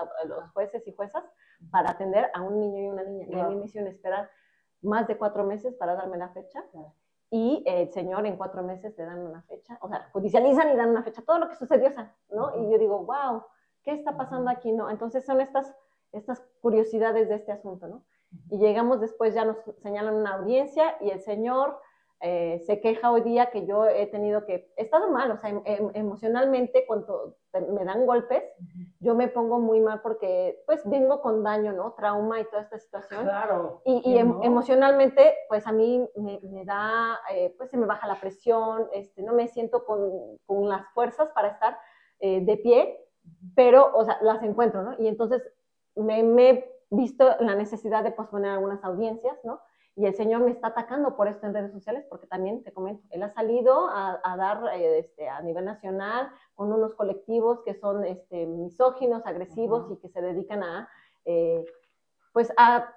jueces y juezas para atender a un niño y una niña. Y a mí me hicieron esperar más de 4 meses para darme la fecha. Y el señor en 4 meses le dan una fecha, o sea, judicializan y dan una fecha, todo lo que sucedió, ¿no? Y yo digo, wow, ¿qué está pasando aquí? No, entonces son estas curiosidades de este asunto, ¿no? Y llegamos después, ya nos señalan una audiencia y el señor se queja hoy día que yo he tenido que, he estado mal, o sea, emocionalmente cuando me dan golpes, yo me pongo muy mal porque pues vengo con daño, ¿no? Trauma y toda esta situación. Claro. Y emocionalmente, pues a mí me da, pues se me baja la presión, no me siento con las fuerzas para estar de pie, pero, o sea, las encuentro, ¿no? Y entonces me he visto la necesidad de posponer algunas audiencias, ¿no? Y el señor me está atacando por esto en redes sociales, porque también, te comento, él ha salido a dar a nivel nacional con unos colectivos que son misóginos, agresivos y que se dedican a, pues a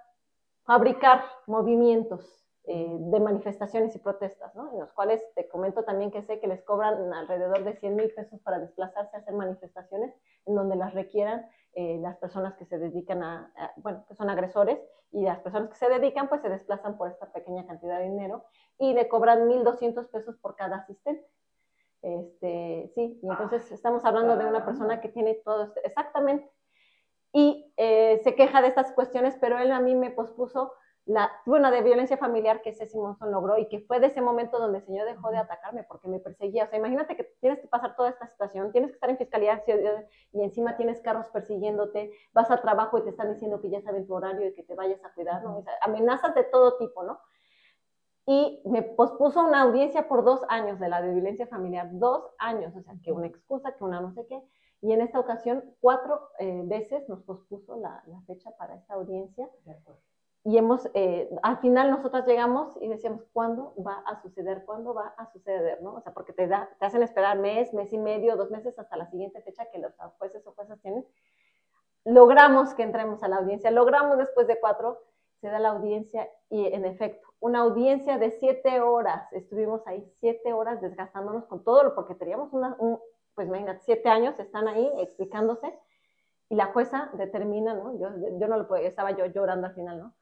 fabricar movimientos de manifestaciones y protestas, ¿no? En los cuales te comento también que sé que les cobran alrededor de 100,000 pesos para desplazarse a hacer manifestaciones en donde las requieran las personas que se dedican bueno, que son agresores, y las personas que se dedican pues se desplazan por esta pequeña cantidad de dinero y le cobran 1,200 pesos por cada asistente. Sí, y entonces estamos hablando de una persona que tiene todo esto, exactamente, y se queja de estas cuestiones, pero él a mí me pospuso una de violencia familiar que ese Simonson logró y que fue de ese momento donde el señor dejó de atacarme porque me perseguía. O sea, imagínate que tienes que pasar toda esta situación, tienes que estar en fiscalía y encima tienes carros persiguiéndote, vas al trabajo y te están diciendo que ya saben tu horario y que te vayas a cuidar, ¿no? O sea, amenazas de todo tipo, ¿no? Y me pospuso una audiencia por 2 años de la de violencia familiar, 2 años, o sea, que una excusa, que una no sé qué. Y en esta ocasión 4 veces nos pospuso la fecha para esta audiencia. Y al final nosotras llegamos y decíamos, ¿cuándo va a suceder? ¿Cuándo va a suceder? ¿No? O sea, porque te hacen esperar mes y medio, 2 meses hasta la siguiente fecha que los jueces o juezas tienen. Logramos que entremos a la audiencia, logramos después de 4, se da la audiencia y en efecto, una audiencia de 7 horas, estuvimos ahí 7 horas desgastándonos con todo, porque teníamos pues venga, 7 años, están ahí explicándose y la jueza determina, ¿no? Yo no lo podía, estaba yo llorando al final, ¿no?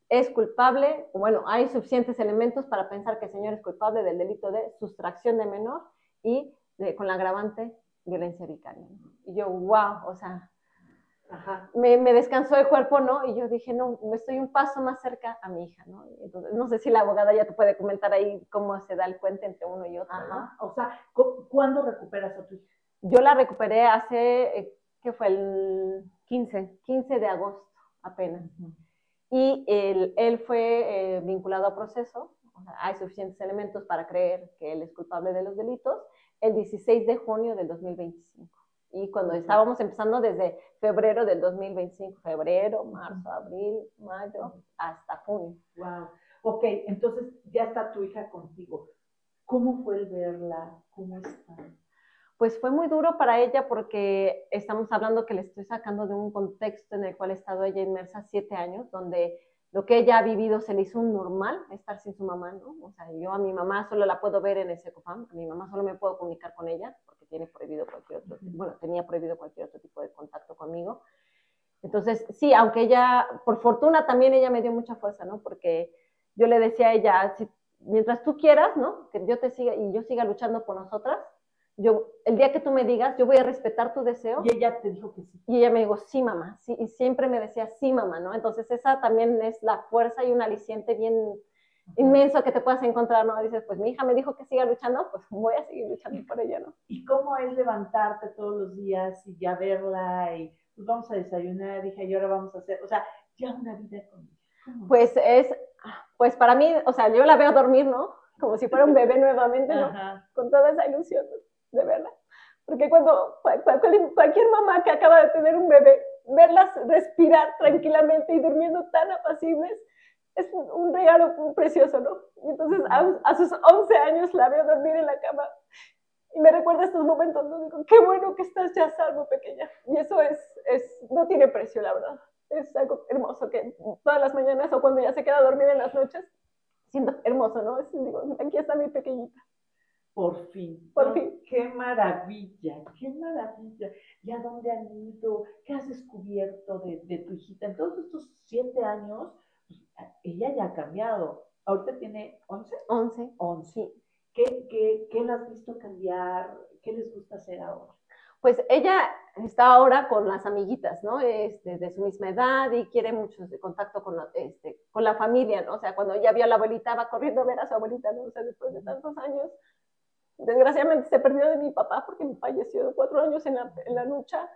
Es culpable, bueno, hay suficientes elementos para pensar que el señor es culpable del delito de sustracción de menor y con la agravante violencia vicaria. Y yo, wow, o sea, me descansó el cuerpo, ¿no? Y yo dije, no, estoy un paso más cerca a mi hija, ¿no? Entonces, no sé si la abogada ya te puede comentar ahí cómo se da el puente entre uno y otro, ¿no? O sea, ¿cuándo recuperas a tu hija? Yo la recuperé hace, ¿qué fue? El 15 de agosto apenas. Y él fue vinculado a proceso, o sea, hay suficientes elementos para creer que él es culpable de los delitos, el 16 de junio del 2025. Y cuando estábamos empezando desde febrero del 2025, febrero, marzo, abril, mayo, hasta junio. Wow. Ok, entonces ya está tu hija contigo. ¿Cómo fue el verla? ¿Cómo está? Pues fue muy duro para ella porque estamos hablando que le estoy sacando de un contexto en el cual ha estado ella inmersa 7 años, donde lo que ella ha vivido se le hizo un normal estar sin su mamá, ¿no? O sea, yo a mi mamá solo la puedo ver en el Secofam, a mi mamá solo me puedo comunicar con ella porque tiene prohibido cualquier otro, bueno, tenía prohibido cualquier otro tipo de contacto conmigo. Entonces, sí, aunque ella, por fortuna también ella me dio mucha fuerza, ¿no? Porque yo le decía a ella, si, mientras tú quieras, ¿no? Que yo te siga y yo siga luchando por nosotras, yo, el día que tú me digas, yo voy a respetar tu deseo. Y ella te dijo que sí. Y ella me dijo, sí, mamá, sí, y siempre me decía, sí, mamá, ¿no? Entonces esa también es la fuerza y un aliciente bien inmenso que te puedas encontrar, ¿no? Dices, pues mi hija me dijo que siga luchando, pues voy a seguir luchando por ella, ¿no? ¿Y cómo es levantarte todos los días y ya verla y pues vamos a desayunar, hija, y ahora vamos a hacer, o sea, ya una vida con ella? Pues es, pues para mí, o sea, yo la veo dormir, ¿no? Como si fuera un bebé nuevamente, ¿no? Ajá. Con toda esa ilusión de verla. Porque cuando cualquier mamá que acaba de tener un bebé, verlas respirar tranquilamente y durmiendo tan apacibles, es un regalo precioso, ¿no? Y entonces a sus 11 años la veo dormir en la cama y me recuerda estos momentos, ¿no? Digo, qué bueno que estás ya a salvo, pequeña. Y eso no tiene precio, la verdad. Es algo hermoso que todas las mañanas o cuando ya se queda dormida en las noches, siento hermoso, ¿no? Digo, aquí está mi pequeñita. Por fin. Por fin. Qué maravilla, qué maravilla. ¿Y a dónde han ido? ¿Qué has descubierto de tu hijita? En todos estos 7 años, pues, ella ya ha cambiado. Ahorita tiene 11. 11. 11. Sí. ¿Qué la has visto cambiar? ¿Qué les gusta hacer ahora? Pues ella está ahora con las amiguitas, ¿no? De su misma edad y quiere mucho contacto con la familia, ¿no? O sea, cuando ella vio a la abuelita, va corriendo a ver a su abuelita, ¿no? O sea, después de tantos años, desgraciadamente se perdió de mi papá porque me falleció 4 años en la lucha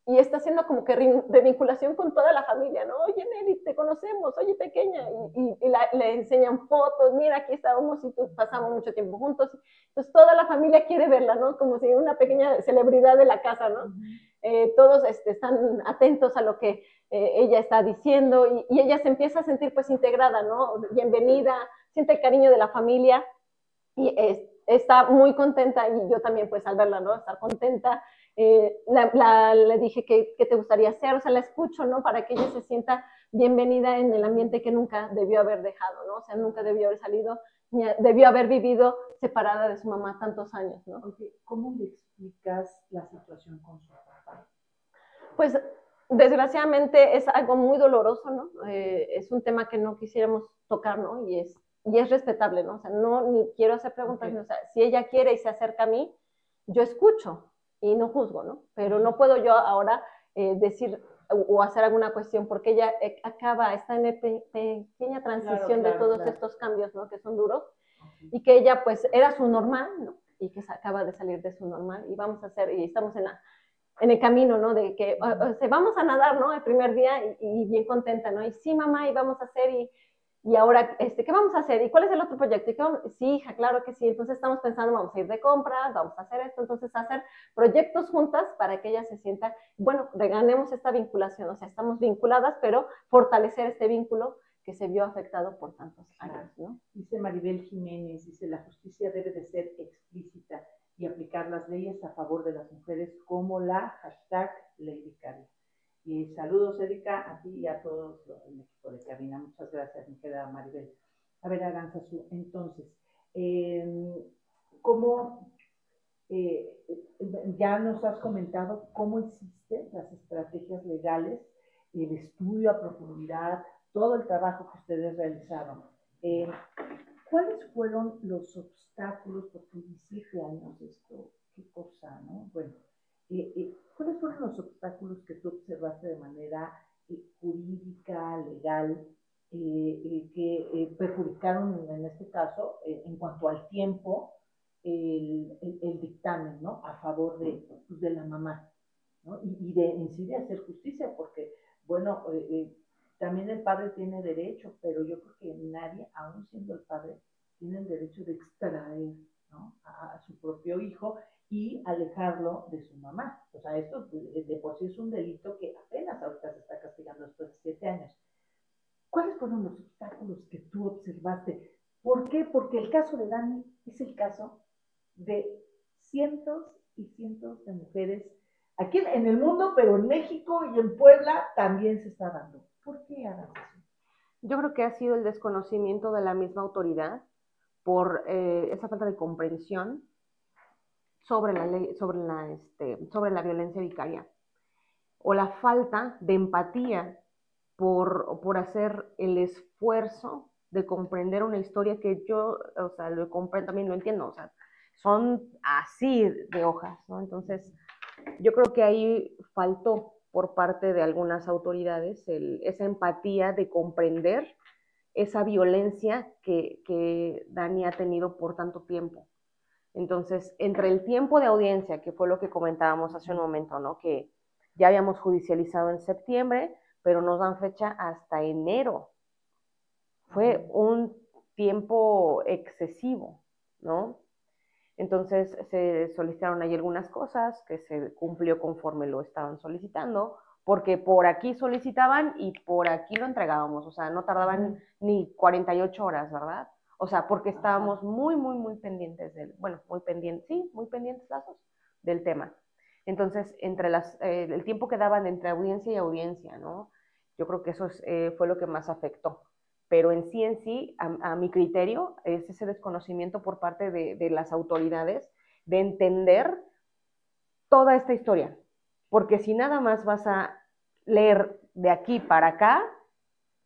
y está haciendo como que revinculación con toda la familia, ¿no? Oye, Nelly, te conocemos, oye, pequeña, y le enseñan fotos, mira, aquí estábamos y pasamos mucho tiempo juntos. Entonces toda la familia quiere verla, ¿no? Como si una pequeña celebridad de la casa, ¿no? Todos están atentos a lo que ella está diciendo y ella se empieza a sentir pues integrada, ¿no? Bienvenida, siente el cariño de la familia y está muy contenta y yo también pues al verla, ¿no? Estar contenta. Le dije qué te gustaría hacer, o sea, la escucho, ¿no? Para que ella se sienta bienvenida en el ambiente que nunca debió haber dejado, ¿no? O sea, nunca debió haber salido, debió haber vivido separada de su mamá tantos años, ¿no? Okay. ¿Cómo le explicas la situación con su papá? Pues desgraciadamente es algo muy doloroso, ¿no? Es un tema que no quisiéramos tocar, ¿no? Y es respetable, ¿no? O sea, no, ni quiero hacer preguntas, okay. O sea, si ella quiere y se acerca a mí, yo escucho y no juzgo, ¿no? Pero no puedo yo ahora decir o hacer alguna cuestión porque ella está en pequeña transición de todos estos cambios, ¿no? Que son duros, okay. Y que ella pues era su normal, ¿no? Y que se acaba de salir de su normal y vamos a hacer, y estamos en el camino, ¿no? De que vamos a nadar, ¿no? El primer día y bien contenta, ¿no? Y sí, mamá, y vamos a hacer, y ahora, ¿qué vamos a hacer? ¿Y cuál es el otro proyecto? Sí, hija, claro que sí. Entonces estamos pensando, vamos a ir de compras, vamos a hacer esto, entonces hacer proyectos juntas para que ella se sienta, bueno, reganemos esta vinculación, o sea, estamos vinculadas, pero fortalecer este vínculo que se vio afectado por tantos años, ¿no? Dice Maribel Jiménez, dice, la justicia debe de ser explícita y aplicar las leyes a favor de las mujeres como la hashtag Ley Vicaria. Y saludos, Erika, a ti y a todos el equipo de cabina. Muchas gracias, mi querida Maribel. A ver, Aranzazu, entonces, ¿cómo ya nos has comentado cómo existen las estrategias legales, el estudio a profundidad, todo el trabajo que ustedes realizaron? ¿Cuáles fueron los obstáculos? Porque 17 años esto, qué cosa, ¿no? Bueno, ¿cuáles fueron los obstáculos que tú observaste de manera jurídica, legal, que perjudicaron en este caso, en cuanto al tiempo, el dictamen, ¿no? A favor de la mamá, ¿no? Y en sí de hacer justicia, porque, bueno, también el padre tiene derecho, pero yo creo que nadie, aún siendo el padre, tiene el derecho de extraer, ¿no? a su propio hijo y alejarlo de su mamá. O sea, esto de por sí es un delito que apenas ahorita se está castigando después de 7 años. ¿Cuáles fueron los obstáculos que tú observaste? ¿Por qué? Porque el caso de Dani es el caso de cientos y cientos de mujeres aquí en el mundo, pero en México y en Puebla también se está dando. ¿Por qué, Adán? Yo creo que ha sido el desconocimiento de la misma autoridad por esa falta de comprensión sobre la ley, sobre la violencia vicaria, o la falta de empatía por hacer el esfuerzo de comprender una historia que yo, o sea, lo comprendo, también lo entiendo, o sea, son así de hojas, ¿no? Entonces, yo creo que ahí faltó por parte de algunas autoridades esa empatía de comprender esa violencia que Dani ha tenido por tanto tiempo. Entonces, entre el tiempo de audiencia, que fue lo que comentábamos hace un momento, ¿no? Que ya habíamos judicializado en septiembre, pero nos dan fecha hasta enero. Fue un tiempo excesivo, ¿no? Entonces se solicitaron ahí algunas cosas que se cumplió conforme lo estaban solicitando, porque por aquí solicitaban y por aquí lo entregábamos, o sea, no tardaban ni 48 horas, ¿verdad? O sea, porque estábamos muy pendientes muy pendientes, sí, muy pendientes las dos del tema. Entonces, entre el tiempo que daban entre audiencia y audiencia, ¿no? Yo creo que eso fue lo que más afectó. Pero en sí, a mi criterio, es ese desconocimiento por parte de las autoridades de entender toda esta historia. Porque si nada más vas a leer de aquí para acá,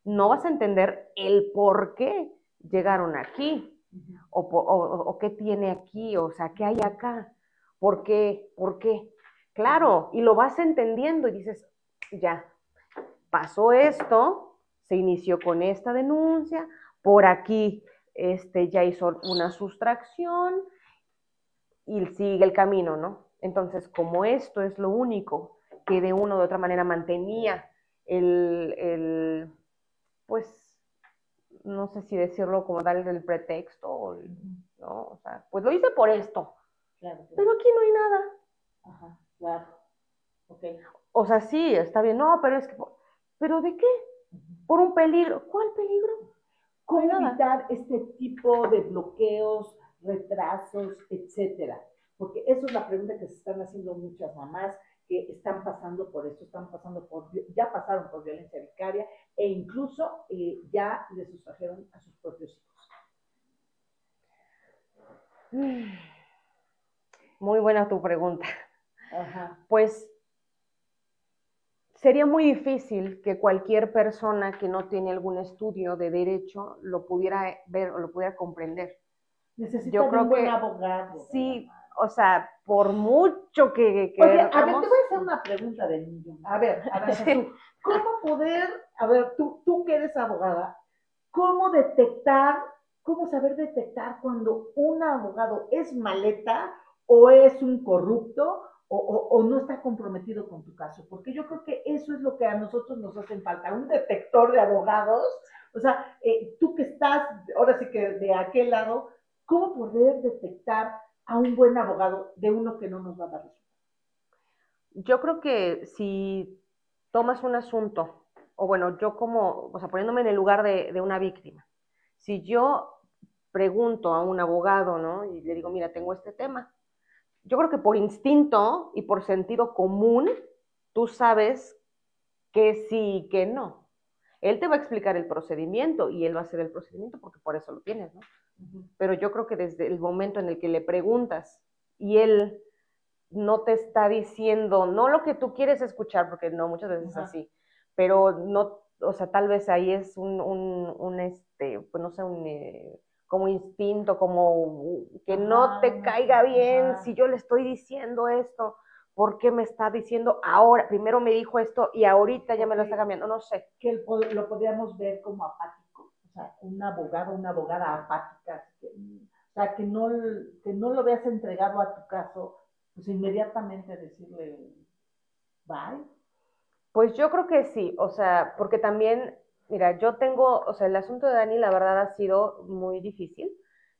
no vas a entender el por qué llegaron aquí, o qué tiene aquí, o sea, qué hay acá, por qué. Claro, y lo vas entendiendo y dices, ya, pasó esto, se inició con esta denuncia, por aquí ya hizo una sustracción y sigue el camino, ¿no? Entonces, como esto es lo único que de una u otra manera mantenía pues, no sé si decirlo como darle el pretexto, ¿no? O sea, pues lo hice por esto, claro. Pero aquí no hay nada. Ajá, claro. Okay. O sea, sí, está bien, no, pero es que, ¿pero de qué? Por un peligro. ¿Cuál peligro? ¿Cómo evitar este tipo de bloqueos, retrasos, etcétera? Porque eso es la pregunta que se están haciendo muchas mamás que están pasando por esto, ya pasaron por violencia vicaria e incluso ya les sustrajeron a sus propios hijos. Muy buena tu pregunta. Ajá. Pues sería muy difícil que cualquier persona que no tiene algún estudio de derecho lo pudiera ver o lo pudiera comprender. Necesita un buen abogado. Sí, o sea, por mucho que Oye, a ver, te voy a hacer una pregunta de niño. A ver, sí. ¿cómo poder, a ver, tú que eres abogada, cómo saber detectar cuando un abogado es maleta o es un corrupto o no está comprometido con tu caso? Porque yo creo que eso es lo que a nosotros nos hacen falta, un detector de abogados. O sea, tú que estás, ahora sí que de aquel lado, ¿cómo poder detectar a un buen abogado de uno que no nos va a dar resultados? Yo creo que si tomas un asunto, o bueno, yo como, o sea, poniéndome en el lugar de una víctima, si yo pregunto a un abogado, ¿no? Y le digo, mira, tengo este tema, yo creo que por instinto y por sentido común, tú sabes que sí y que no. Él te va a explicar el procedimiento y él va a hacer el procedimiento porque por eso lo tienes, ¿no? Pero yo creo que desde el momento en el que le preguntas y él no te está diciendo, no lo que tú quieres escuchar, porque no, muchas veces es así, pero no, o sea, tal vez ahí es pues no sé, como instinto, como que no te caiga bien si yo le estoy diciendo esto, ¿por qué me está diciendo ahora? Primero me dijo esto y ahorita ya me lo está cambiando, no sé. Que lo podríamos ver como apático, o sea, un abogado, una abogada apática, o sea, que no lo veas entregado a tu caso, pues inmediatamente decirle bye. Pues yo creo que sí, o sea, porque también, mira, yo tengo, o sea, el asunto de Dani la verdad ha sido muy difícil,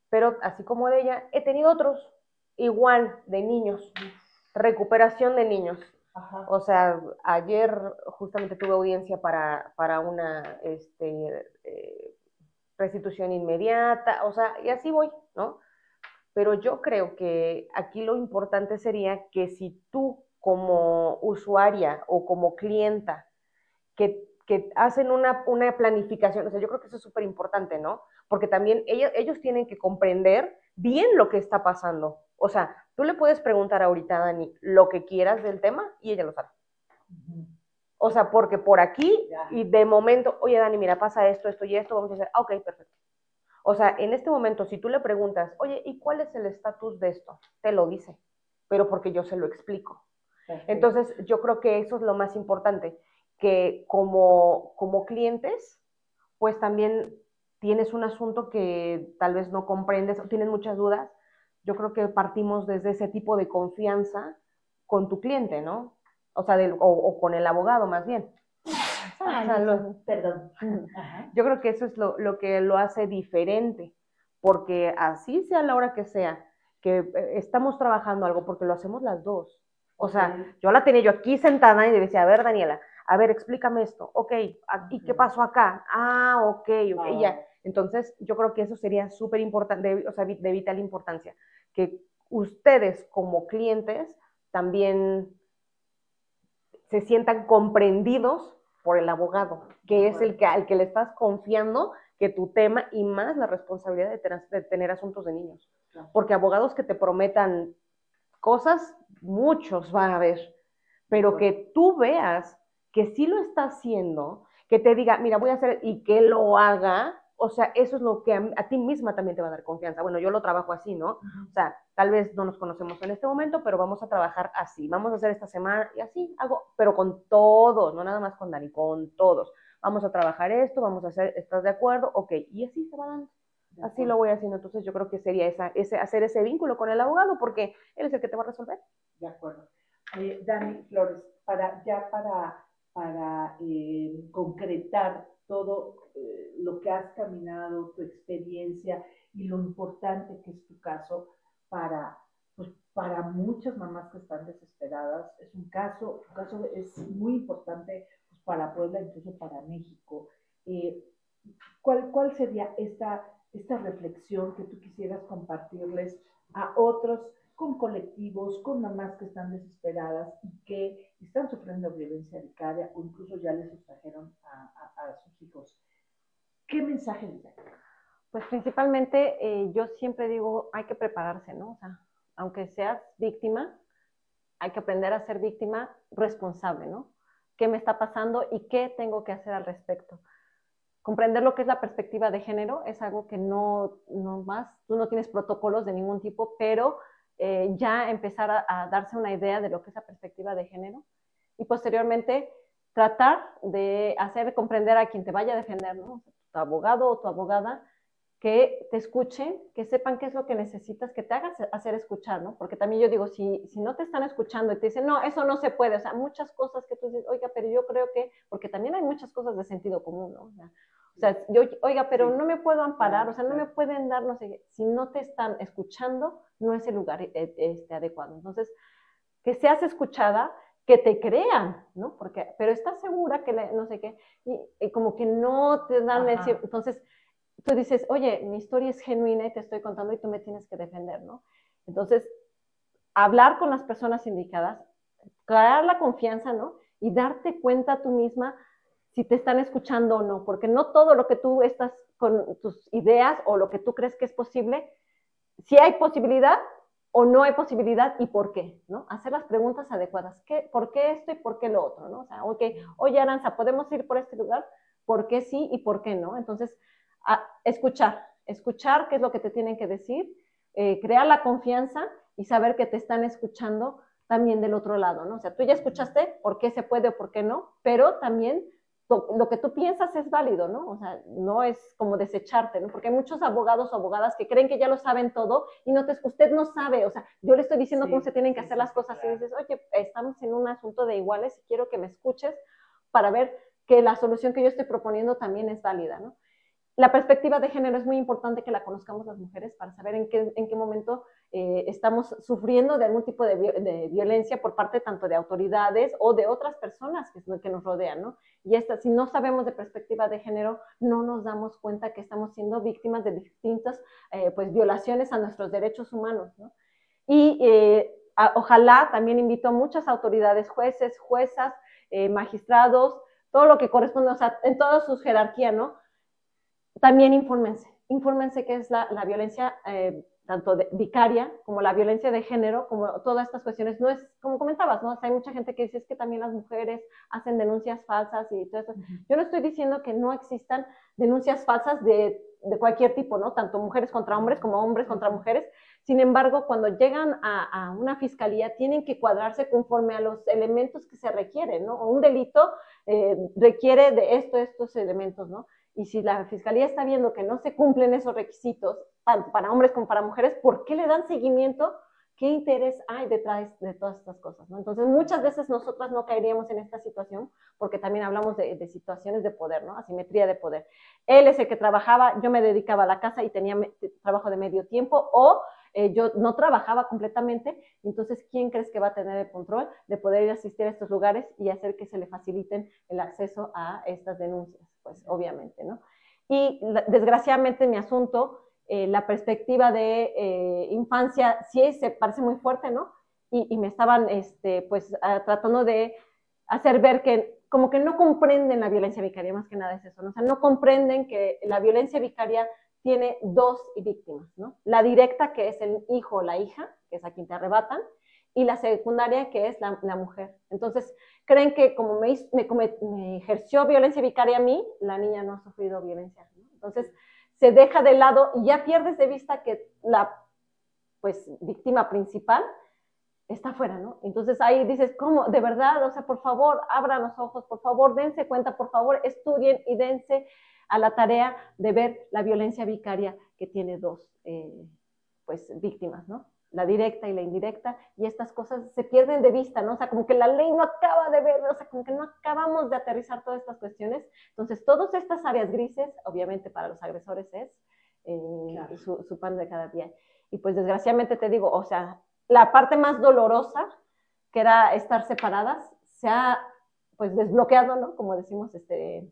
pero así como de ella, he tenido otros igual de niños, recuperación de niños. Ajá. O sea, ayer justamente tuve audiencia para una restitución inmediata, o sea, y así voy, ¿no? pero yo creo que aquí lo importante sería que si tú como usuaria o como clienta que hacen una planificación, o sea, yo creo que eso es súper importante, ¿no? Porque también ellos tienen que comprender bien lo que está pasando. O sea, tú le puedes preguntar ahorita a Dani lo que quieras del tema y ella lo sabe. O sea, porque por aquí y de momento, oye Dani, mira, pasa esto, esto y esto, vamos a hacer, ok, perfecto. O sea, en este momento, si tú le preguntas, oye, ¿y cuál es el estatus de esto? Te lo dice, pero porque yo se lo explico. Perfecto. Entonces, yo creo que eso es lo más importante, que como clientes, pues también tienes un asunto que tal vez no comprendes o tienes muchas dudas. Yo creo que partimos desde ese tipo de confianza con tu cliente, ¿no? O sea, o con el abogado más bien. Perdón. Yo creo que eso es lo que lo hace diferente, porque así sea la hora que sea, que estamos trabajando algo, porque lo hacemos las dos. O sea, yo la tenía yo aquí sentada y le decía, a ver, Daniela, a ver, explícame esto. Ok, ¿y qué pasó acá? Ah, ok, ya. Entonces, yo creo que eso sería súper importante, o sea, de vital importancia, que ustedes como clientes también se sientan comprendidos por el abogado, que es al que le estás confiando que tu tema y más la responsabilidad de tener asuntos de niños. Porque abogados que te prometan cosas, muchos van a haber, pero que tú veas que sí lo está haciendo, que te diga, mira, voy a hacer y que lo haga, o sea, eso es lo que a ti misma también te va a dar confianza. Bueno, yo lo trabajo así, ¿no? O sea, tal vez no nos conocemos en este momento, pero vamos a trabajar así. Vamos a hacer esta semana y así hago, pero con todos, no nada más con Dani, con todos. Vamos a trabajar esto, vamos a hacer, ¿estás de acuerdo? Ok, y así se va dando. Así lo voy haciendo. Entonces yo creo que sería hacer ese vínculo con el abogado, porque él es el que te va a resolver. De acuerdo. Dani Flores, para concretar todo lo que has caminado, tu experiencia y lo importante que es tu caso para muchas mamás que están desesperadas. Es tu caso es muy importante pues, para Puebla, incluso para México. ¿Cuál sería esta reflexión que tú quisieras compartirles a otros con colectivos, con mamás que están desesperadas y que están sufriendo violencia vicaria o incluso ya les sustrajeron a sus hijos? ¿Qué mensaje les da? Pues principalmente yo siempre digo, hay que prepararse, ¿no? O sea, aunque seas víctima, hay que aprender a ser víctima responsable, ¿no? ¿Qué me está pasando y qué tengo que hacer al respecto? Comprender lo que es la perspectiva de género es algo que no más, tú no tienes protocolos de ningún tipo, pero ya empezar a darse una idea de lo que es la perspectiva de género y posteriormente tratar de hacer comprender a quien te vaya a defender, ¿no? Tu abogado o tu abogada, que te escuchen, que sepan qué es lo que necesitas, que te hagas hacer escuchar, ¿no? Porque también yo digo, si no te están escuchando y te dicen, no, eso no se puede, o sea, muchas cosas que tú dices, oiga, pero yo creo que, porque también hay muchas cosas de sentido común, ¿no? O sea yo, oiga, pero no me puedo amparar, o sea, no me pueden dar, no sé, si no te están escuchando, no es el lugar adecuado. Entonces, que seas escuchada, que te crean, ¿no? Porque, pero estás segura que no sé qué, y como que no te dan entonces, tú dices, oye, mi historia es genuina y te estoy contando y tú me tienes que defender, ¿no? Entonces, hablar con las personas indicadas, crear la confianza, ¿no? Y darte cuenta tú misma si te están escuchando o no, porque no todo lo que tú estás con tus ideas o lo que tú crees que es posible, si hay posibilidad o no hay posibilidad y por qué, ¿no? Hacer las preguntas adecuadas. ¿Por qué esto y por qué lo otro, ¿no? O sea, oye, Aranza, ¿podemos ir por este lugar? ¿Por qué sí y por qué no? Entonces, escuchar qué es lo que te tienen que decir, crear la confianza y saber que te están escuchando también del otro lado, ¿no? O sea, tú ya escuchaste por qué se puede o por qué no, pero también lo que tú piensas es válido, ¿no? O sea, no es como desecharte, ¿no? Porque hay muchos abogados o abogadas que creen que ya lo saben todo y usted no sabe, o sea, yo le estoy diciendo cómo se tienen que hacer las cosas y dices, oye, estamos en un asunto de iguales y quiero que me escuches para ver que la solución que yo estoy proponiendo también es válida, ¿no? La perspectiva de género es muy importante que la conozcamos las mujeres para saber en qué momento estamos sufriendo de algún tipo de violencia por parte tanto de autoridades o de otras personas que nos rodean, ¿no? Y si no sabemos de perspectiva de género, no nos damos cuenta que estamos siendo víctimas de distintas pues, violaciones a nuestros derechos humanos, ¿no? Y ojalá también invito a muchas autoridades, jueces, juezas, magistrados, todo lo que corresponde, o sea, en toda su jerarquía, ¿no? También infórmense qué es la violencia tanto vicaria como la violencia de género, como todas estas cuestiones. No es, como comentabas, ¿no? O sea, hay mucha gente que dice es que también las mujeres hacen denuncias falsas y todo eso. Yo no estoy diciendo que no existan denuncias falsas de cualquier tipo, ¿no? Tanto mujeres contra hombres como hombres contra mujeres. Sin embargo, cuando llegan a una fiscalía, tienen que cuadrarse conforme a los elementos que se requieren, ¿no? O un delito requiere de estos elementos, ¿no? Y si la fiscalía está viendo que no se cumplen esos requisitos, tanto para hombres como para mujeres, ¿por qué le dan seguimiento? ¿Qué interés hay detrás de todas estas cosas, ¿no? Entonces, muchas veces nosotras no caeríamos en esta situación porque también hablamos de situaciones de poder, ¿no? Asimetría de poder. Él es el que trabajaba, yo me dedicaba a la casa y tenía trabajo de medio tiempo, o yo no trabajaba completamente, entonces, ¿quién crees que va a tener el control de poder ir a asistir a estos lugares y hacer que se le faciliten el acceso a estas denuncias? Pues, obviamente, ¿no? Y desgraciadamente mi asunto, la perspectiva de infancia sí se parece muy fuerte, ¿no? Y me estaban, pues, tratando de hacer ver que como que no comprenden la violencia vicaria, más que nada es eso, ¿no? O sea, no comprenden que la violencia vicaria tiene dos víctimas, ¿no? La directa, que es el hijo o la hija, que es a quien te arrebatan, y la secundaria, que es la mujer. Entonces, creen que como me ejerció violencia vicaria a mí, la niña no ha sufrido violencia, ¿no? Entonces, se deja de lado y ya pierdes de vista que la pues, víctima principal está afuera, ¿no? Entonces ahí dices, ¿cómo? De verdad, o sea, por favor, abran los ojos, por favor, dense cuenta, por favor, estudien y dense a la tarea de ver la violencia vicaria que tiene dos, pues, víctimas, ¿no? La directa y la indirecta, y estas cosas se pierden de vista, ¿no? O sea, como que la ley no acaba de ver, o sea, como que no acabamos de aterrizar todas estas cuestiones. Entonces, todas estas áreas grises, obviamente para los agresores es claro, su pan de cada día. Y pues desgraciadamente te digo, o sea, la parte más dolorosa, que era estar separadas, se ha pues desbloqueado, ¿no? Como decimos,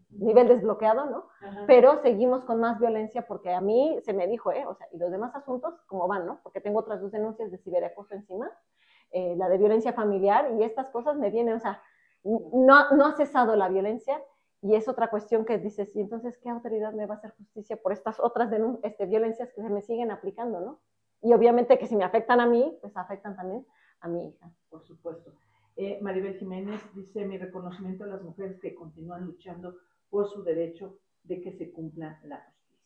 nivel desbloqueado, ¿no? Ajá. Pero seguimos con más violencia porque a mí se me dijo, o sea, y los demás asuntos, ¿cómo van, no? Porque tengo otras 2 denuncias de ciberacoso encima, la de violencia familiar, y estas cosas me vienen, o sea, no ha cesado la violencia, y es otra cuestión que dices, y entonces, ¿qué autoridad me va a hacer justicia por estas otras violencias que se me siguen aplicando, ¿no? Y obviamente que si me afectan a mí, pues afectan también a mi hija. Por supuesto. Maribel Jiménez dice, mi reconocimiento a las mujeres que continúan luchando por su derecho de que se cumpla la justicia.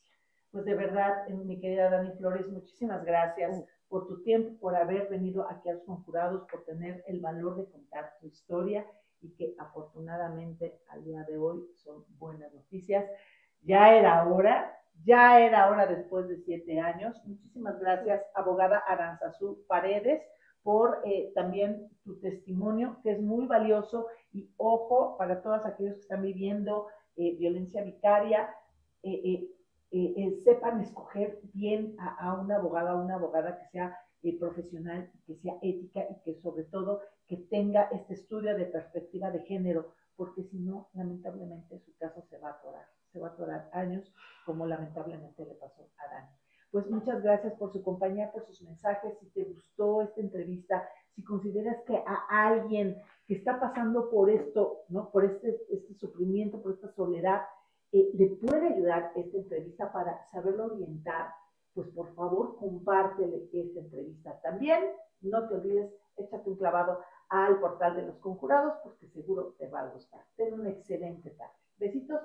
Pues de verdad, mi querida Dani Flores, muchísimas gracias por tu tiempo, por haber venido aquí a los conjurados, por tener el valor de contar tu historia y que afortunadamente al día de hoy son buenas noticias. Ya era hora después de 7 años. Muchísimas gracias, abogada Aranzazú Paredes, por también tu testimonio, que es muy valioso, y ojo, para todos aquellos que están viviendo violencia vicaria, sepan escoger bien a una abogada que sea profesional, que sea ética y que sobre todo que tenga este estudio de perspectiva de género, porque si no, lamentablemente su caso se va a atorar años, como lamentablemente le pasó a Dani. Pues muchas gracias por su compañía, por sus mensajes. Si te gustó esta entrevista, si consideras que a alguien que está pasando por esto, ¿no? Por este sufrimiento, por esta soledad, le puede ayudar esta entrevista para saberlo orientar, pues por favor compártele esta entrevista. También no te olvides, échate un clavado al portal de los conjurados, porque seguro te va a gustar. Ten una excelente tarde. Besitos.